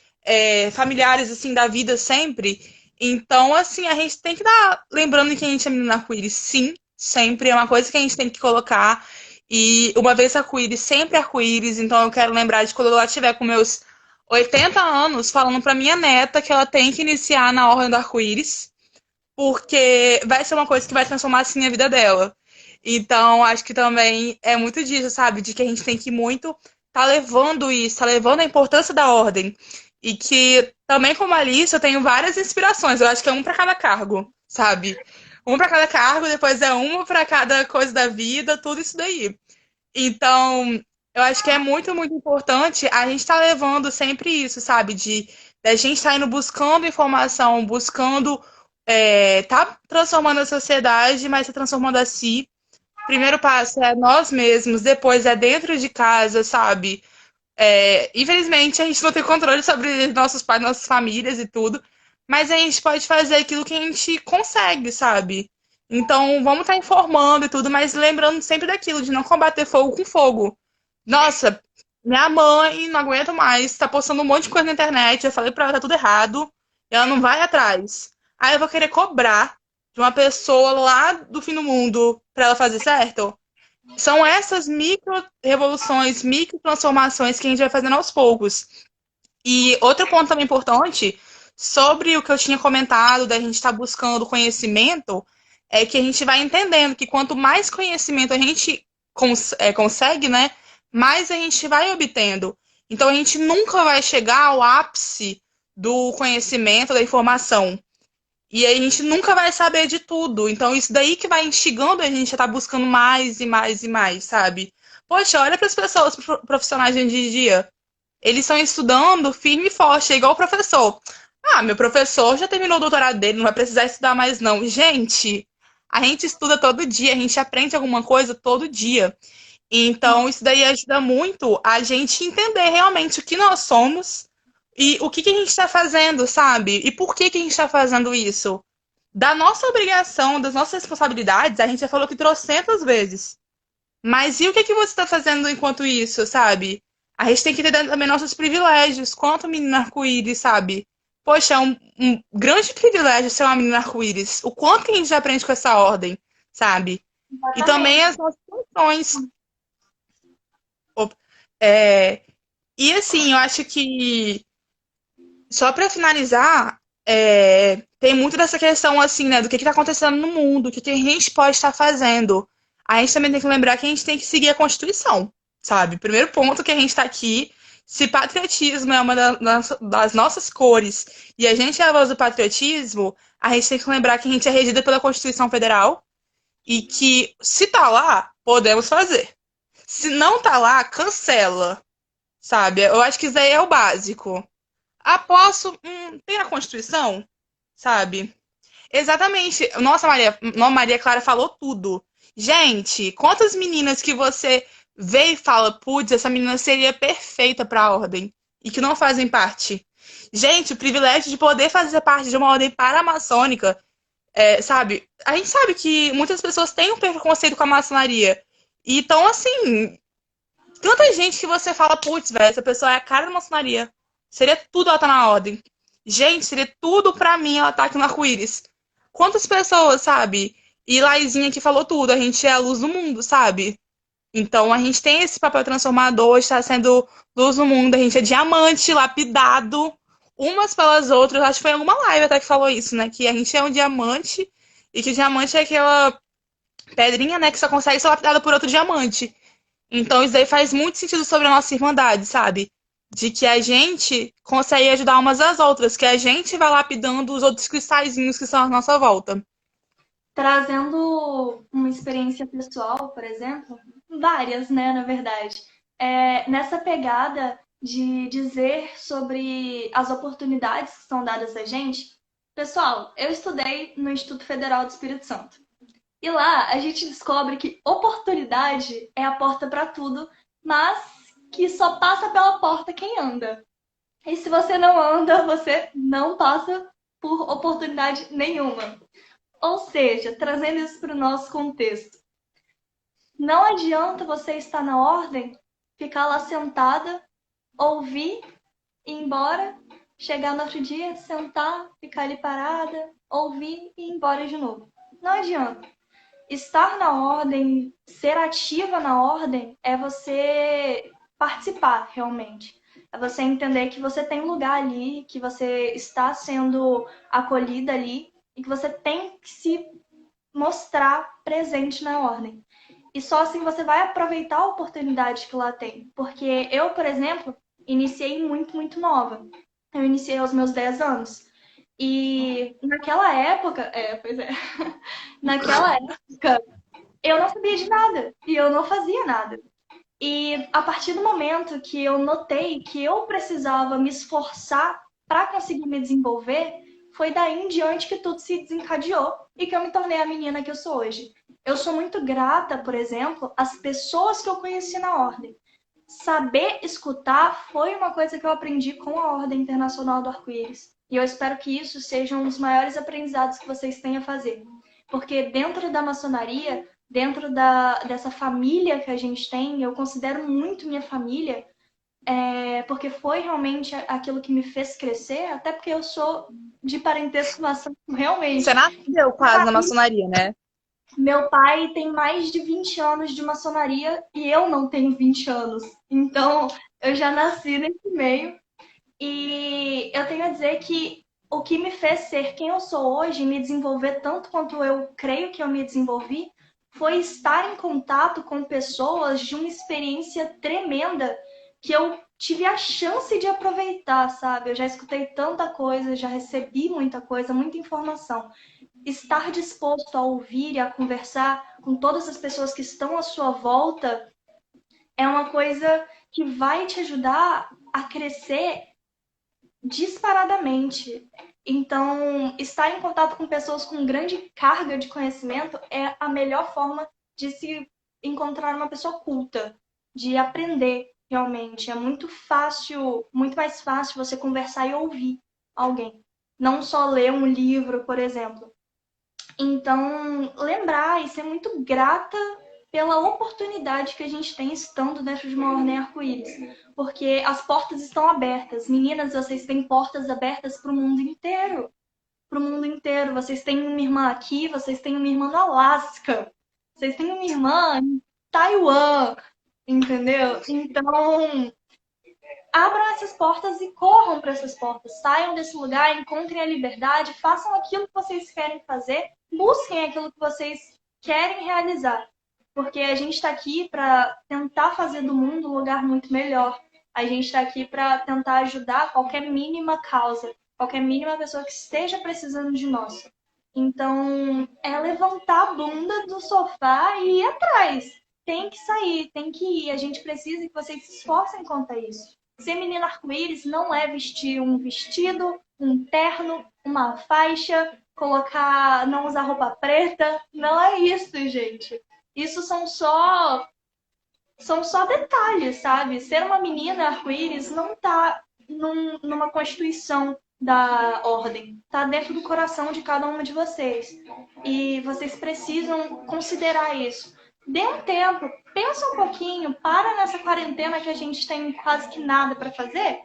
familiares, assim, da vida sempre. Então, assim, a gente tem que dar. Lembrando que a gente é menina arco-íris, sim, sempre. É uma coisa que a gente tem que colocar. E uma vez arco-íris, sempre arco-íris. Então, eu quero lembrar de quando eu lá tiver com meus 80 anos, falando pra minha neta que ela tem que iniciar na Ordem do Arco-Íris, porque vai ser uma coisa que vai transformar, assim, a vida dela. Então, acho que também é muito disso, sabe? De que a gente tem que muito tá levando isso, tá levando a importância da ordem. E que também, como a Alice, eu tenho várias inspirações. Eu acho que é um para cada cargo, sabe? Um para cada cargo, depois é uma para cada coisa da vida, tudo isso daí. Então, eu acho que é muito, muito importante a gente estar levando sempre isso, sabe? De a gente estar indo buscando informação, buscando tá transformando a sociedade, mas tá transformando a si. Primeiro passo é nós mesmos, depois é dentro de casa, sabe? Infelizmente, a gente não tem controle sobre nossos pais, nossas famílias e tudo, mas a gente pode fazer aquilo que a gente consegue, sabe? Então, vamos estar informando e tudo, mas lembrando sempre daquilo, de não combater fogo com fogo. Nossa, minha mãe não aguenta mais, tá postando um monte de coisa na internet, eu falei pra ela, tá tudo errado, e ela não vai atrás. Aí eu vou querer cobrar de uma pessoa lá do fim do mundo pra ela fazer certo? São essas micro revoluções, micro transformações que a gente vai fazendo aos poucos. E outro ponto também importante sobre o que eu tinha comentado da gente estar buscando conhecimento é que a gente vai entendendo que quanto mais conhecimento a gente consegue, né, mais a gente vai obtendo. Então a gente nunca vai chegar ao ápice do conhecimento, da informação. E aí a gente nunca vai saber de tudo. Então, isso daí que vai instigando a gente a estar buscando mais e mais e mais, sabe? Poxa, olha para as pessoas profissionais de hoje em dia. Eles estão estudando firme e forte, é igual o professor. Ah, meu professor já terminou o doutorado dele, não vai precisar estudar mais, não. Gente, a gente estuda todo dia, a gente aprende alguma coisa todo dia. Então, isso daí ajuda muito a gente entender realmente o que nós somos e o que que a gente está fazendo, sabe? E por que que a gente está fazendo isso? Da nossa obrigação, das nossas responsabilidades, a gente já falou que trocentas vezes. Mas e o que que você está fazendo enquanto isso, sabe? A gente tem que entender também nossos privilégios, quanto menina arco-íris, sabe? Poxa, é um grande privilégio ser uma menina arco-íris. O quanto que a gente aprende com essa ordem, sabe? E também Exatamente. as nossas funções. É, e assim, eu acho que só para finalizar, tem muito dessa questão assim, né, do que está acontecendo no mundo, o que que a gente pode estar fazendo. A gente também tem que lembrar que a gente tem que seguir a Constituição, sabe? Primeiro ponto que a gente está aqui, se patriotismo é uma das nossas cores e a gente é a voz do patriotismo, a gente tem que lembrar que a gente é regida pela Constituição Federal e que se tá lá, podemos fazer. Se não tá lá, cancela, sabe? Eu acho que isso aí é o básico. Ah, posso? Tem na Constituição? Sabe? Exatamente. Nossa, Maria Clara falou tudo. Gente, quantas meninas que você vê e fala, putz, essa menina seria perfeita para a ordem e que não fazem parte? Gente, o privilégio de poder fazer parte de uma ordem paramaçônica, sabe? A gente sabe que muitas pessoas têm um preconceito com a maçonaria. Então, assim, tanta gente que você fala, putz, velho, essa pessoa é a cara da maçonaria. Seria tudo ela tá na ordem. Gente, seria tudo pra mim ela tá aqui no arco-íris. Quantas pessoas, sabe? E Laizinha que falou tudo, a gente é a luz do mundo, sabe? Então a gente tem esse papel transformador, está sendo luz no mundo, a gente é diamante, lapidado, umas pelas outras. Acho que foi em alguma live até que falou isso, né? Que a gente é um diamante e que o diamante é aquela pedrinha, né, que só consegue ser lapidada por outro diamante. Então, isso daí faz muito sentido sobre a nossa irmandade, sabe? De que a gente consegue ajudar umas às outras, que a gente vai lapidando os outros cristalzinhos que estão à nossa volta. Trazendo uma experiência pessoal, por exemplo, várias, né, na verdade. Nessa pegada de dizer sobre as oportunidades que são dadas a gente, pessoal, eu estudei no Instituto Federal do Espírito Santo. E lá a gente descobre que oportunidade é a porta para tudo, mas que só passa pela porta quem anda. E se você não anda, você não passa por oportunidade nenhuma. Ou seja, trazendo isso para o nosso contexto, não adianta você estar na ordem, ficar lá sentada, ouvir, ir embora, chegar no outro dia, sentar, ficar ali parada, ouvir e ir embora de novo. Não adianta. Estar na ordem, ser ativa na ordem, é você participar realmente. É você entender que você tem lugar ali, que você está sendo acolhida ali e que você tem que se mostrar presente na ordem. E só assim você vai aproveitar a oportunidade que lá tem. Porque eu, por exemplo, iniciei muito, muito nova. Eu iniciei aos meus 10 anos. E naquela época, pois é, naquela época eu não sabia de nada e eu não fazia nada. E a partir do momento que eu notei que eu precisava me esforçar para conseguir me desenvolver, foi daí em diante que tudo se desencadeou e que eu me tornei a menina que eu sou hoje. Eu sou muito grata, por exemplo, às pessoas que eu conheci na ordem. Saber escutar foi uma coisa que eu aprendi com a Ordem Internacional do Arco-Íris. E eu espero que isso seja um dos maiores aprendizados que vocês têm a fazer. Porque dentro da maçonaria, dentro dessa família que a gente tem, eu considero muito minha família, porque foi realmente aquilo que me fez crescer, até porque eu sou de parentesco maçônico, Você realmente. nasceu quase na maçonaria, né? Meu pai tem mais de 20 anos de maçonaria e eu não tenho 20 anos. Então, eu já nasci nesse meio. E eu tenho a dizer que o que me fez ser quem eu sou hoje, me desenvolver tanto quanto eu creio que eu me desenvolvi, foi estar em contato com pessoas de uma experiência tremenda que eu tive a chance de aproveitar, sabe? Eu já escutei tanta coisa, já recebi muita coisa, muita informação. Estar disposto a ouvir e a conversar com todas as pessoas que estão à sua volta é uma coisa que vai te ajudar a crescer disparadamente. Então, estar em contato com pessoas com grande carga de conhecimento é a melhor forma de se encontrar uma pessoa culta, de aprender realmente. É muito fácil, muito mais fácil você conversar e ouvir alguém. Não só ler um livro, por exemplo. Então, lembrar e ser muito grata pela oportunidade que a gente tem estando dentro de uma ordem arco-íris. Porque as portas estão abertas. Meninas, vocês têm portas abertas para o mundo inteiro. Para o mundo inteiro. Vocês têm uma irmã aqui, vocês têm uma irmã no Alasca. Vocês têm uma irmã em Taiwan, entendeu? Então, abram essas portas e corram para essas portas. Saiam desse lugar, encontrem a liberdade, façam aquilo que vocês querem fazer, busquem aquilo que vocês querem realizar. Porque a gente está aqui para tentar fazer do mundo um lugar muito melhor. A gente está aqui para tentar ajudar qualquer mínima causa, qualquer mínima pessoa que esteja precisando de nós. Então, é levantar a bunda do sofá e ir atrás. Tem que sair, tem que ir. A gente precisa que vocês se esforcem quanto a isso. Ser menina arco-íris não é vestir um vestido, um terno, uma faixa, não usar roupa preta. Não é isso, gente. Isso são só detalhes, sabe? Ser uma menina arco-íris não tá numa constituição da ordem. Tá dentro do coração de cada uma de vocês. E vocês precisam considerar isso. Dê um tempo, pensa um pouquinho, para nessa quarentena que a gente tem quase que nada para fazer.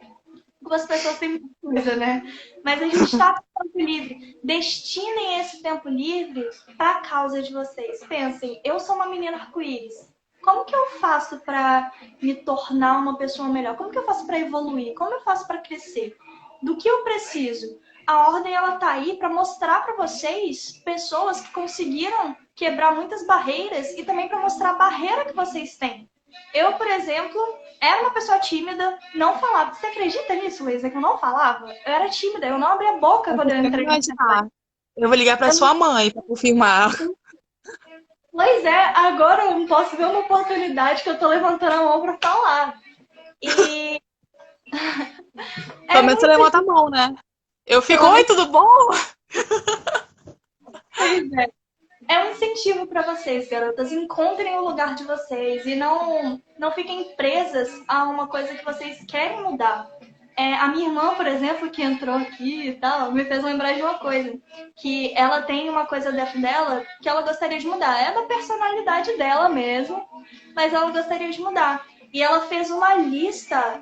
As pessoas têm muita coisa, né? Mas a gente está com tempo livre. Destinem esse tempo livre para a causa de vocês. Pensem, eu sou uma menina arco-íris. Como que eu faço para me tornar uma pessoa melhor? Como que eu faço para evoluir? Como eu faço para crescer? Do que eu preciso? A ordem ela tá aí para mostrar para vocês pessoas que conseguiram quebrar muitas barreiras e também para mostrar a barreira que vocês têm. Eu, por exemplo, era uma pessoa tímida, não falava. Você acredita nisso, Luísa, que eu não falava? Eu era tímida, eu não abria a boca Eu quando eu consigo entrei no imaginar. Eu vou ligar para eu sua mãe para confirmar. Pois é, agora eu não posso ver uma oportunidade que eu tô levantando a mão pra falar. E é Pelo menos você muito levanta a mão, né? Eu fico, Pelo oi, menos, tudo bom? pois é um incentivo para vocês, garotas. Encontrem o lugar de vocês e não fiquem presas a uma coisa que vocês querem mudar. A minha irmã, por exemplo, que entrou aqui e tal, me fez lembrar de uma coisa. Que ela tem uma coisa dentro dela que ela gostaria de mudar. É da personalidade dela mesmo, mas ela gostaria de mudar. E ela fez uma lista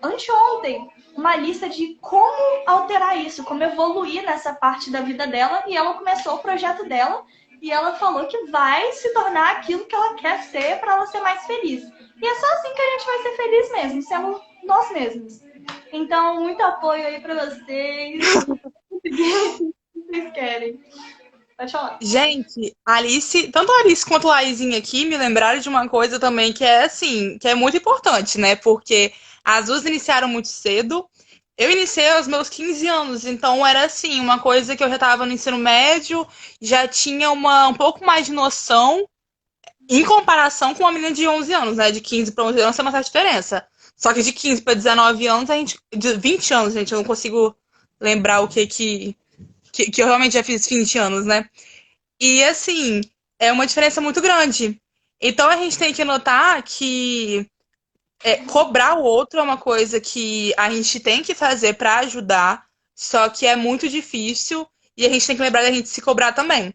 anteontem, uma lista de como alterar isso, como evoluir nessa parte da vida dela. E ela começou o projeto dela e ela falou que vai se tornar aquilo que ela quer ser para ela ser mais feliz. E é só assim que a gente vai ser feliz mesmo, sendo nós mesmos. Então, muito apoio aí para vocês. O que vocês querem. Pode falar. Gente, Alice, tanto a Alice quanto a Laizinha aqui me lembraram de uma coisa também que é assim, que é muito importante, né? Porque as duas iniciaram muito cedo. Eu iniciei aos meus 15 anos, então era assim, uma coisa que eu já estava no ensino médio, já tinha um pouco mais de noção em comparação com uma menina de 11 anos, né? De 15 para 11 anos tem uma certa diferença. Só que de 15 para 19 anos, de 20 anos, gente, eu não consigo lembrar o que eu realmente já fiz 20 anos, né? E assim, é uma diferença muito grande. Então a gente tem que notar que cobrar o outro é uma coisa que a gente tem que fazer para ajudar, só que é muito difícil e a gente tem que lembrar da gente se cobrar também.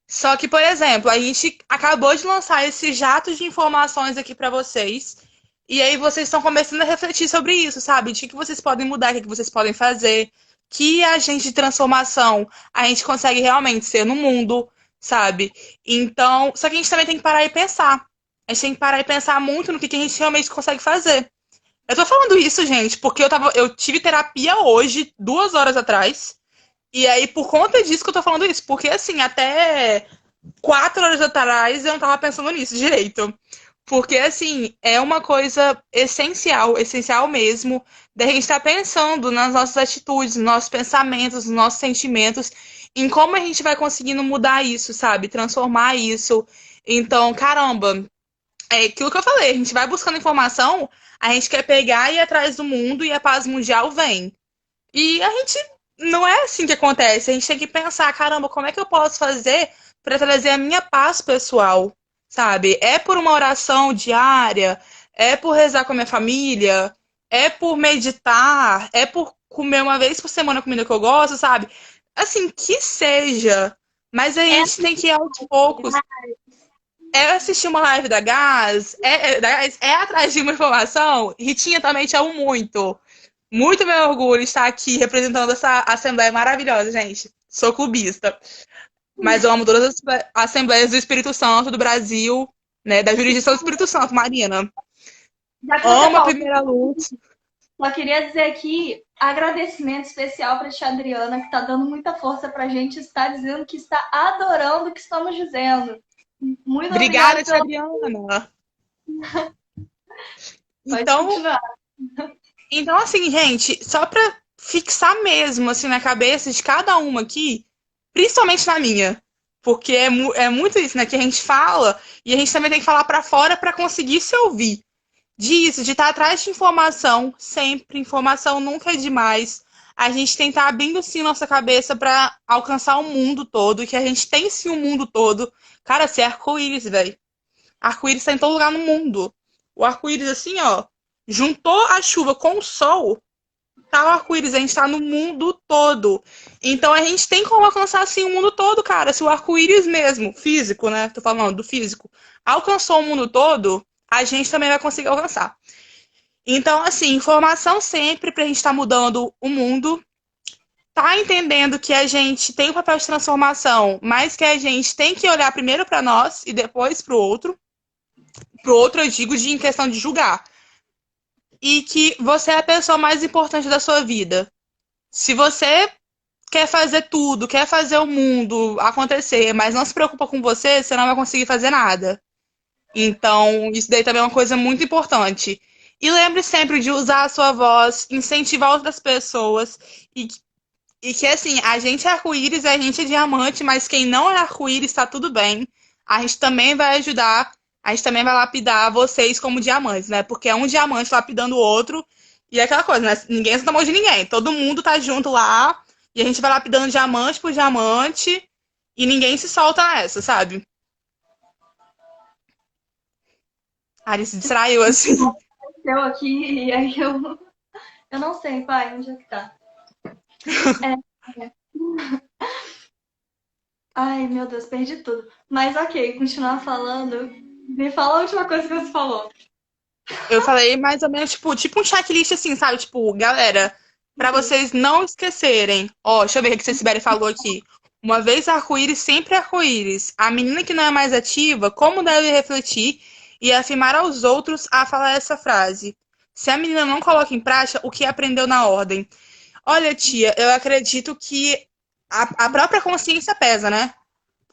Só que, por exemplo, a gente acabou de lançar esse jato de informações aqui para vocês. E aí vocês estão começando a refletir sobre isso, sabe? De que vocês podem mudar, o que vocês podem fazer, que agente de transformação a gente consegue realmente ser no mundo, sabe? Então, só que a gente também tem que parar e pensar. A gente tem que parar e pensar muito no que a gente realmente consegue fazer. Eu tô falando isso, gente, porque eu tive terapia hoje, 2 horas atrás. E aí, por conta disso que eu tô falando isso, porque assim, até 4 horas atrás eu não tava pensando nisso direito. Porque, assim, é uma coisa essencial, essencial mesmo, da gente estar pensando nas nossas atitudes, nos nossos pensamentos, nos nossos sentimentos, em como a gente vai conseguindo mudar isso, sabe? Transformar isso. Então, caramba, é aquilo que eu falei, a gente vai buscando informação, a gente quer pegar e ir atrás do mundo e a paz mundial vem. E a gente não é assim que acontece. A gente tem que pensar, caramba, como é que eu posso fazer para trazer a minha paz pessoal, sabe? É por uma oração diária, é por rezar com a minha família, é por meditar, é por comer uma vez por semana a comida que eu gosto, sabe? Assim, que seja. Mas a É gente tem que ir aos poucos. É assistir uma live da Gás, é atrás de uma informação. Ritinha também te amo muito. Muito meu orgulho estar aqui representando essa assembleia maravilhosa, gente. Sou clubista. Mas eu amo todas as assembleias do Espírito Santo do Brasil, né? Da jurisdição do Espírito Santo, Marina. Já que você Amo a falou, primeira luz. só queria dizer aqui agradecimento especial para a tia Adriana, que está dando muita força para a gente, está dizendo que está adorando o que estamos dizendo. Muito obrigada Obrigada, tia pela. Adriana. Pode Então, continuar. então, assim, gente, só pra fixar mesmo, assim, na cabeça de cada uma aqui, principalmente na minha, porque é muito isso, né, que a gente fala e a gente também tem que falar pra fora pra conseguir se ouvir. Disso, de estar atrás de informação, sempre, informação nunca é demais. A gente tem que estar abrindo sim nossa cabeça pra alcançar o mundo todo, que a gente tem sim o mundo todo. Cara, você é arco-íris, velho. Arco-íris tá em todo lugar no mundo. O arco-íris, assim, ó, juntou a chuva com o sol, tá o arco-íris, a gente tá no mundo todo. Então a gente tem como alcançar, assim, o mundo todo, cara. Se o arco-íris mesmo, físico, né? Tô falando do físico, alcançou o mundo todo, a gente também vai conseguir alcançar. Então, assim, informação sempre pra gente estar mudando o mundo. Tá entendendo que a gente tem um papel de transformação, mas que a gente tem que olhar primeiro para nós e depois para o outro. Pro outro, eu digo em questão de julgar. E que você é a pessoa mais importante da sua vida. Se você quer fazer tudo, quer fazer o mundo acontecer, mas não se preocupa com você, você não vai conseguir fazer nada. Então, isso daí também é uma coisa muito importante. E lembre sempre de usar a sua voz, incentivar outras pessoas e, e que assim, a gente é arco-íris, a gente é diamante, mas quem não é arco-íris está tudo bem. A gente também vai ajudar, a gente também vai lapidar vocês como diamantes, né? Porque é um diamante lapidando o outro e é aquela coisa, né? Ninguém se na mão de ninguém. Todo mundo tá junto lá e a gente vai lapidando diamante por diamante e ninguém se solta nessa, sabe? A Ari se distraiu assim. Eu aqui, e aí eu não sei, pai, onde é que tá? É. Ai, meu Deus, perdi tudo. Mas ok, continuar falando. Me fala a última coisa que você falou. Eu falei mais ou menos, tipo um checklist assim, sabe? Tipo, galera, pra vocês não esquecerem. Ó, deixa eu ver o que a Sibeli falou aqui. Uma vez arco-íris, sempre arco-íris. A menina que não é mais ativa, como deve refletir e afirmar aos outros a falar essa frase? Se a menina não coloca em prática o que aprendeu na ordem. Olha, tia, eu acredito que a própria consciência pesa, né?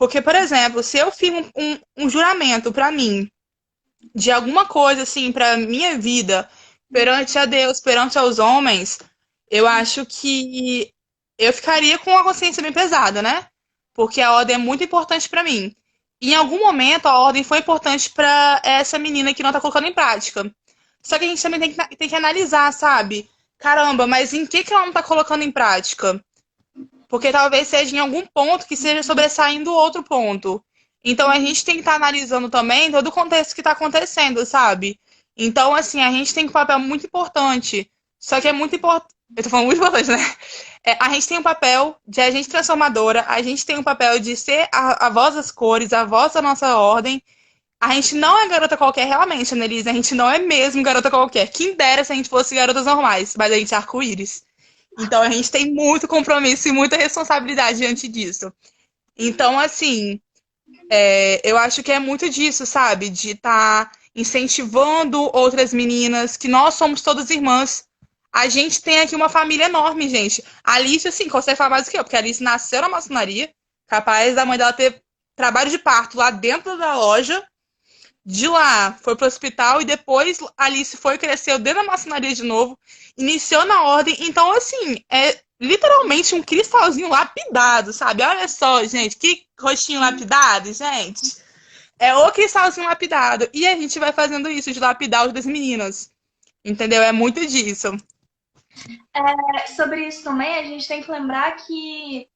Porque, por exemplo, se eu firmo um juramento pra mim de alguma coisa, assim, pra minha vida, perante a Deus, perante aos homens, eu acho que eu ficaria com a consciência bem pesada, né? Porque a ordem é muito importante pra mim. E em algum momento a ordem foi importante pra essa menina que não tá colocando em prática. Só que a gente também tem que analisar, sabe? Caramba, mas em que ela não tá colocando em prática? Porque talvez seja em algum ponto que seja sobressaindo outro ponto. Então a gente tem que estar analisando também todo o contexto que está acontecendo, sabe? Então, assim, a gente tem um papel muito importante. Só que é muito importante. Eu tô falando muito importante, né? A gente tem um papel de agente transformadora, a gente tem um papel de ser a voz das cores, a voz da nossa ordem. A gente não é garota qualquer, realmente, Annelise. A gente não é mesmo garota qualquer. Quem dera se a gente fosse garotas normais, mas a gente é arco-íris. Então a gente tem muito compromisso e muita responsabilidade diante disso. Então, assim, eu acho que é muito disso, sabe? De estar incentivando outras meninas, que nós somos todas irmãs. A gente tem aqui uma família enorme, gente. A Alice, assim, consegue falar mais do que eu, porque a Alice nasceu na maçonaria, capaz da mãe dela ter trabalho de parto lá dentro da loja. De lá, foi pro hospital e depois Alice foi, cresceu dentro da maçonaria de novo, iniciou na ordem. Então, assim, é literalmente um cristalzinho lapidado, sabe? Olha só, gente, que rostinho lapidado, gente. É o cristalzinho lapidado. E a gente vai fazendo isso, de lapidar os das meninas. Entendeu? É muito disso. Sobre isso também, a gente tem que lembrar que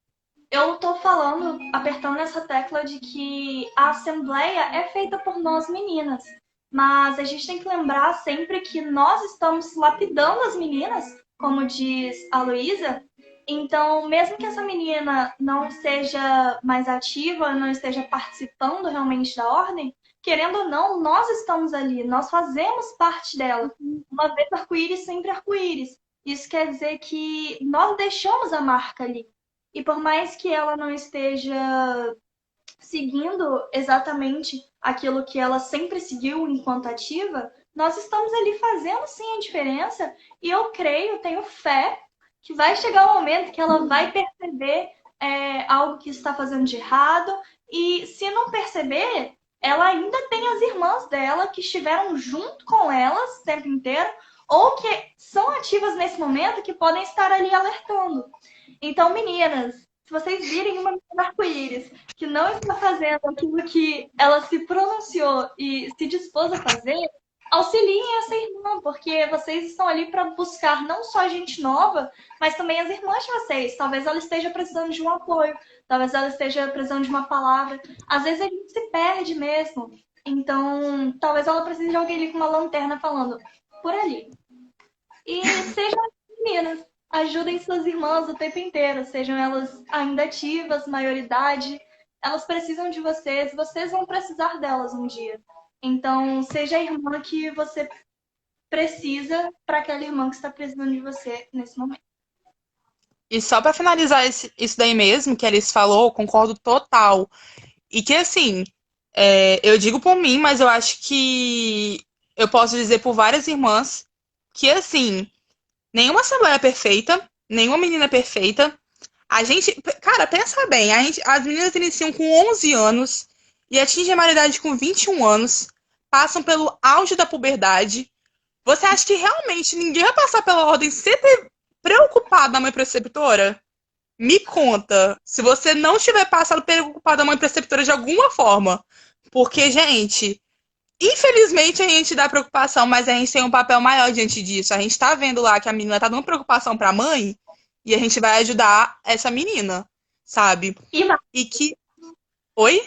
eu tô falando, apertando nessa tecla de que a assembleia é feita por nós meninas. Mas a gente tem que lembrar sempre que nós estamos lapidando as meninas, como diz a Luísa. Então, mesmo que essa menina não seja mais ativa, não esteja participando realmente da ordem, querendo ou não, nós estamos ali, nós fazemos parte dela. Uma vez arco-íris, sempre arco-íris. Isso quer dizer que nós deixamos a marca ali. E por mais que ela não esteja seguindo exatamente aquilo que ela sempre seguiu enquanto ativa, nós estamos ali fazendo sim a diferença. E eu creio, tenho fé, que vai chegar um momento que ela vai perceber algo que está fazendo de errado. E se não perceber, ela ainda tem as irmãs dela que estiveram junto com elas o tempo inteiro, ou que são ativas nesse momento, que podem estar ali alertando. Então, meninas, se vocês virem uma menina arco-íris que não está fazendo aquilo que ela se pronunciou e se dispôs a fazer, auxiliem essa irmã, porque vocês estão ali para buscar não só gente nova, mas também as irmãs de vocês. Talvez ela esteja precisando de um apoio, talvez ela esteja precisando de uma palavra. Às vezes a gente se perde mesmo. Então, talvez ela precise de alguém ali com uma lanterna falando por ali. E sejam meninas, ajudem suas irmãs o tempo inteiro, sejam elas ainda ativas, maioridade, elas precisam de vocês, vocês vão precisar delas um dia. Então, seja a irmã que você precisa para aquela irmã que está precisando de você nesse momento. E só para finalizar isso daí mesmo, que a Alice falou, concordo total. E que, assim, eu digo por mim, mas eu acho que eu posso dizer por várias irmãs que, assim, nenhuma assembleia é perfeita, nenhuma menina é perfeita. A gente, cara, pensa bem, as meninas iniciam com 11 anos e atingem a maioridade com 21 anos, passam pelo auge da puberdade. Você acha que realmente ninguém vai passar pela ordem sem ter preocupado a mãe preceptora? Me conta, se você não tiver passado preocupado a mãe preceptora de alguma forma. Porque, gente, infelizmente a gente dá preocupação, mas a gente tem um papel maior diante disso. A gente tá vendo lá que a menina tá dando preocupação pra mãe e a gente vai ajudar essa menina, sabe? E que. Oi?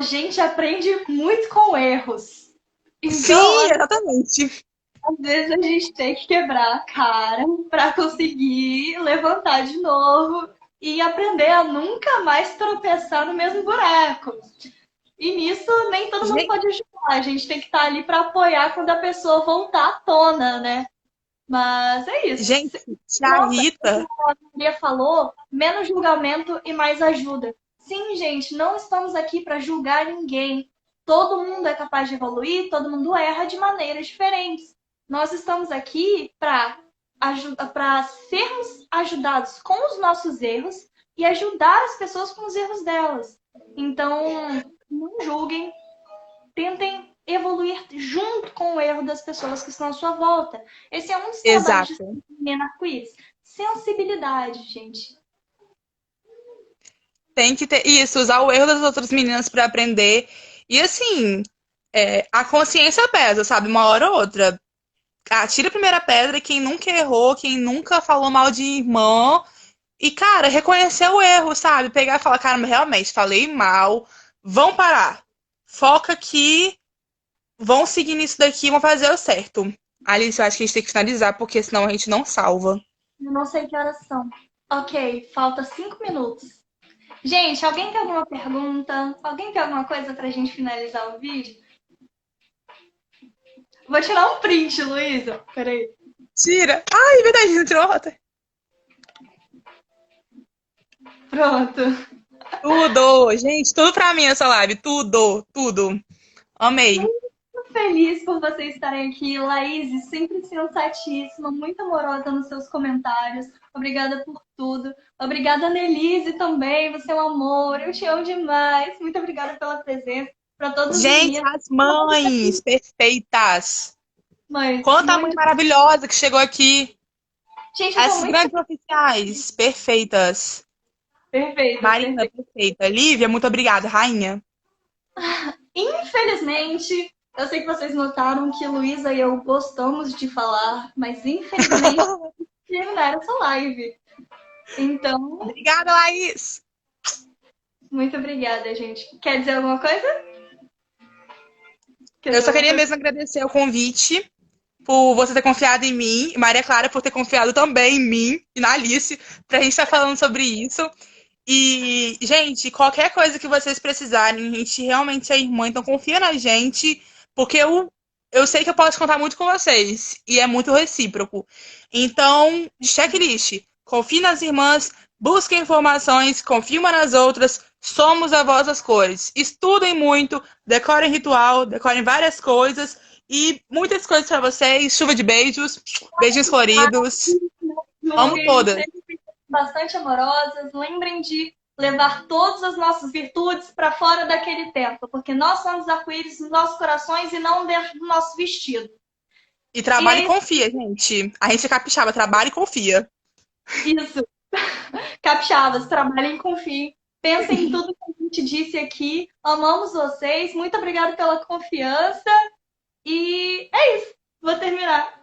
A gente aprende muito com erros. Então, Sim, exatamente. às vezes a gente tem que quebrar a cara para conseguir levantar de novo e aprender a nunca mais tropeçar no mesmo buraco. E nisso nem todo mundo pode ajudar. A gente tem que estar ali para apoiar quando a pessoa voltar à tona, né? Mas é isso. Gente, a Rita. Como a Maria falou, menos julgamento e mais ajuda. Sim, gente, não estamos aqui para julgar ninguém. Todo mundo é capaz de evoluir, todo mundo erra de maneiras diferentes. Nós estamos aqui para sermos ajudados com os nossos erros e ajudar as pessoas com os erros delas. Então, não julguem, tentem evoluir junto com o erro das pessoas que estão à sua volta. Esse é um dos trabalhos de Exato. menina arco-íris. Sensibilidade, gente. Tem que ter isso, usar o erro das outras meninas para aprender. E assim, a consciência pesa, sabe? Uma hora ou outra. Atira a primeira pedra quem nunca errou, quem nunca falou mal de irmã. E, cara, reconhecer o erro, sabe? Pegar e falar, cara, mas realmente, falei mal. Vão parar. Foca aqui, vão seguir nisso daqui, vão fazer o certo. Alice, eu acho que a gente tem que finalizar, porque senão a gente não salva. Eu não sei que horas são. Ok, falta 5 minutos. Gente, alguém tem alguma pergunta? Alguém tem alguma coisa pra gente finalizar o vídeo? Vou tirar um print, Luísa. Peraí. Tira! Ai, verdade, não tirou a rota. Pronto. Tudo! Gente, tudo pra mim essa live. Tudo, tudo. Amei. Muito feliz por vocês estarem aqui. Laís, sempre sensatíssima, muito amorosa nos seus comentários. Obrigada por tudo. Obrigada, Nelise, também. Você é um amor. Eu te amo demais. Muito obrigada pela presença. Para todos os Gente, meninos. as mães perfeitas. Mães, Quanta mãe muito. maravilhosa que chegou aqui. Gente, eu tô Essas muito grandes oficiais, perfeitas. perfeitas, Marina, perfeitas. perfeita. Lívia, muito obrigada, rainha. Infelizmente, eu sei que vocês notaram que Luísa e eu gostamos de falar, mas infelizmente terminaram essa live. Então, Obrigada, Laís. muito obrigada, gente. Quer dizer alguma coisa? Quer Eu dizer só alguma queria coisa? mesmo agradecer o convite, por você ter confiado em mim, e Maria Clara por ter confiado também em mim e na Alice, pra gente estar falando sobre isso. E, gente, qualquer coisa que vocês precisarem, a gente realmente é irmã, então confia na gente, porque eu sei que eu posso contar muito com vocês, e é muito recíproco. Então, checklist. Confie nas irmãs, busquem informações, confie uma nas outras, somos a voz das cores. Estudem muito, decorem ritual, decorem várias coisas, e muitas coisas para vocês. Chuva de beijos, beijinhos floridos. Amo Julguem, todas. sempre bastante amorosas. Lembrem de levar todas as nossas virtudes para fora daquele templo, porque nós somos arco-íris nos nossos corações e não dentro do nosso vestido. E E trabalha e é confia, gente. A gente é capixaba, trabalha e confia. isso. Capixabas, trabalhem e confiem. Pensem em tudo que a gente disse aqui. Amamos vocês. Muito obrigada pela confiança. E é isso. Vou terminar.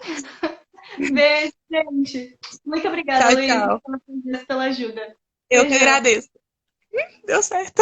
Beijo, gente. Muito obrigada, Tchau, Luísa, tchau. pela ajuda. Eu que Beijão. agradeço. Deu certo.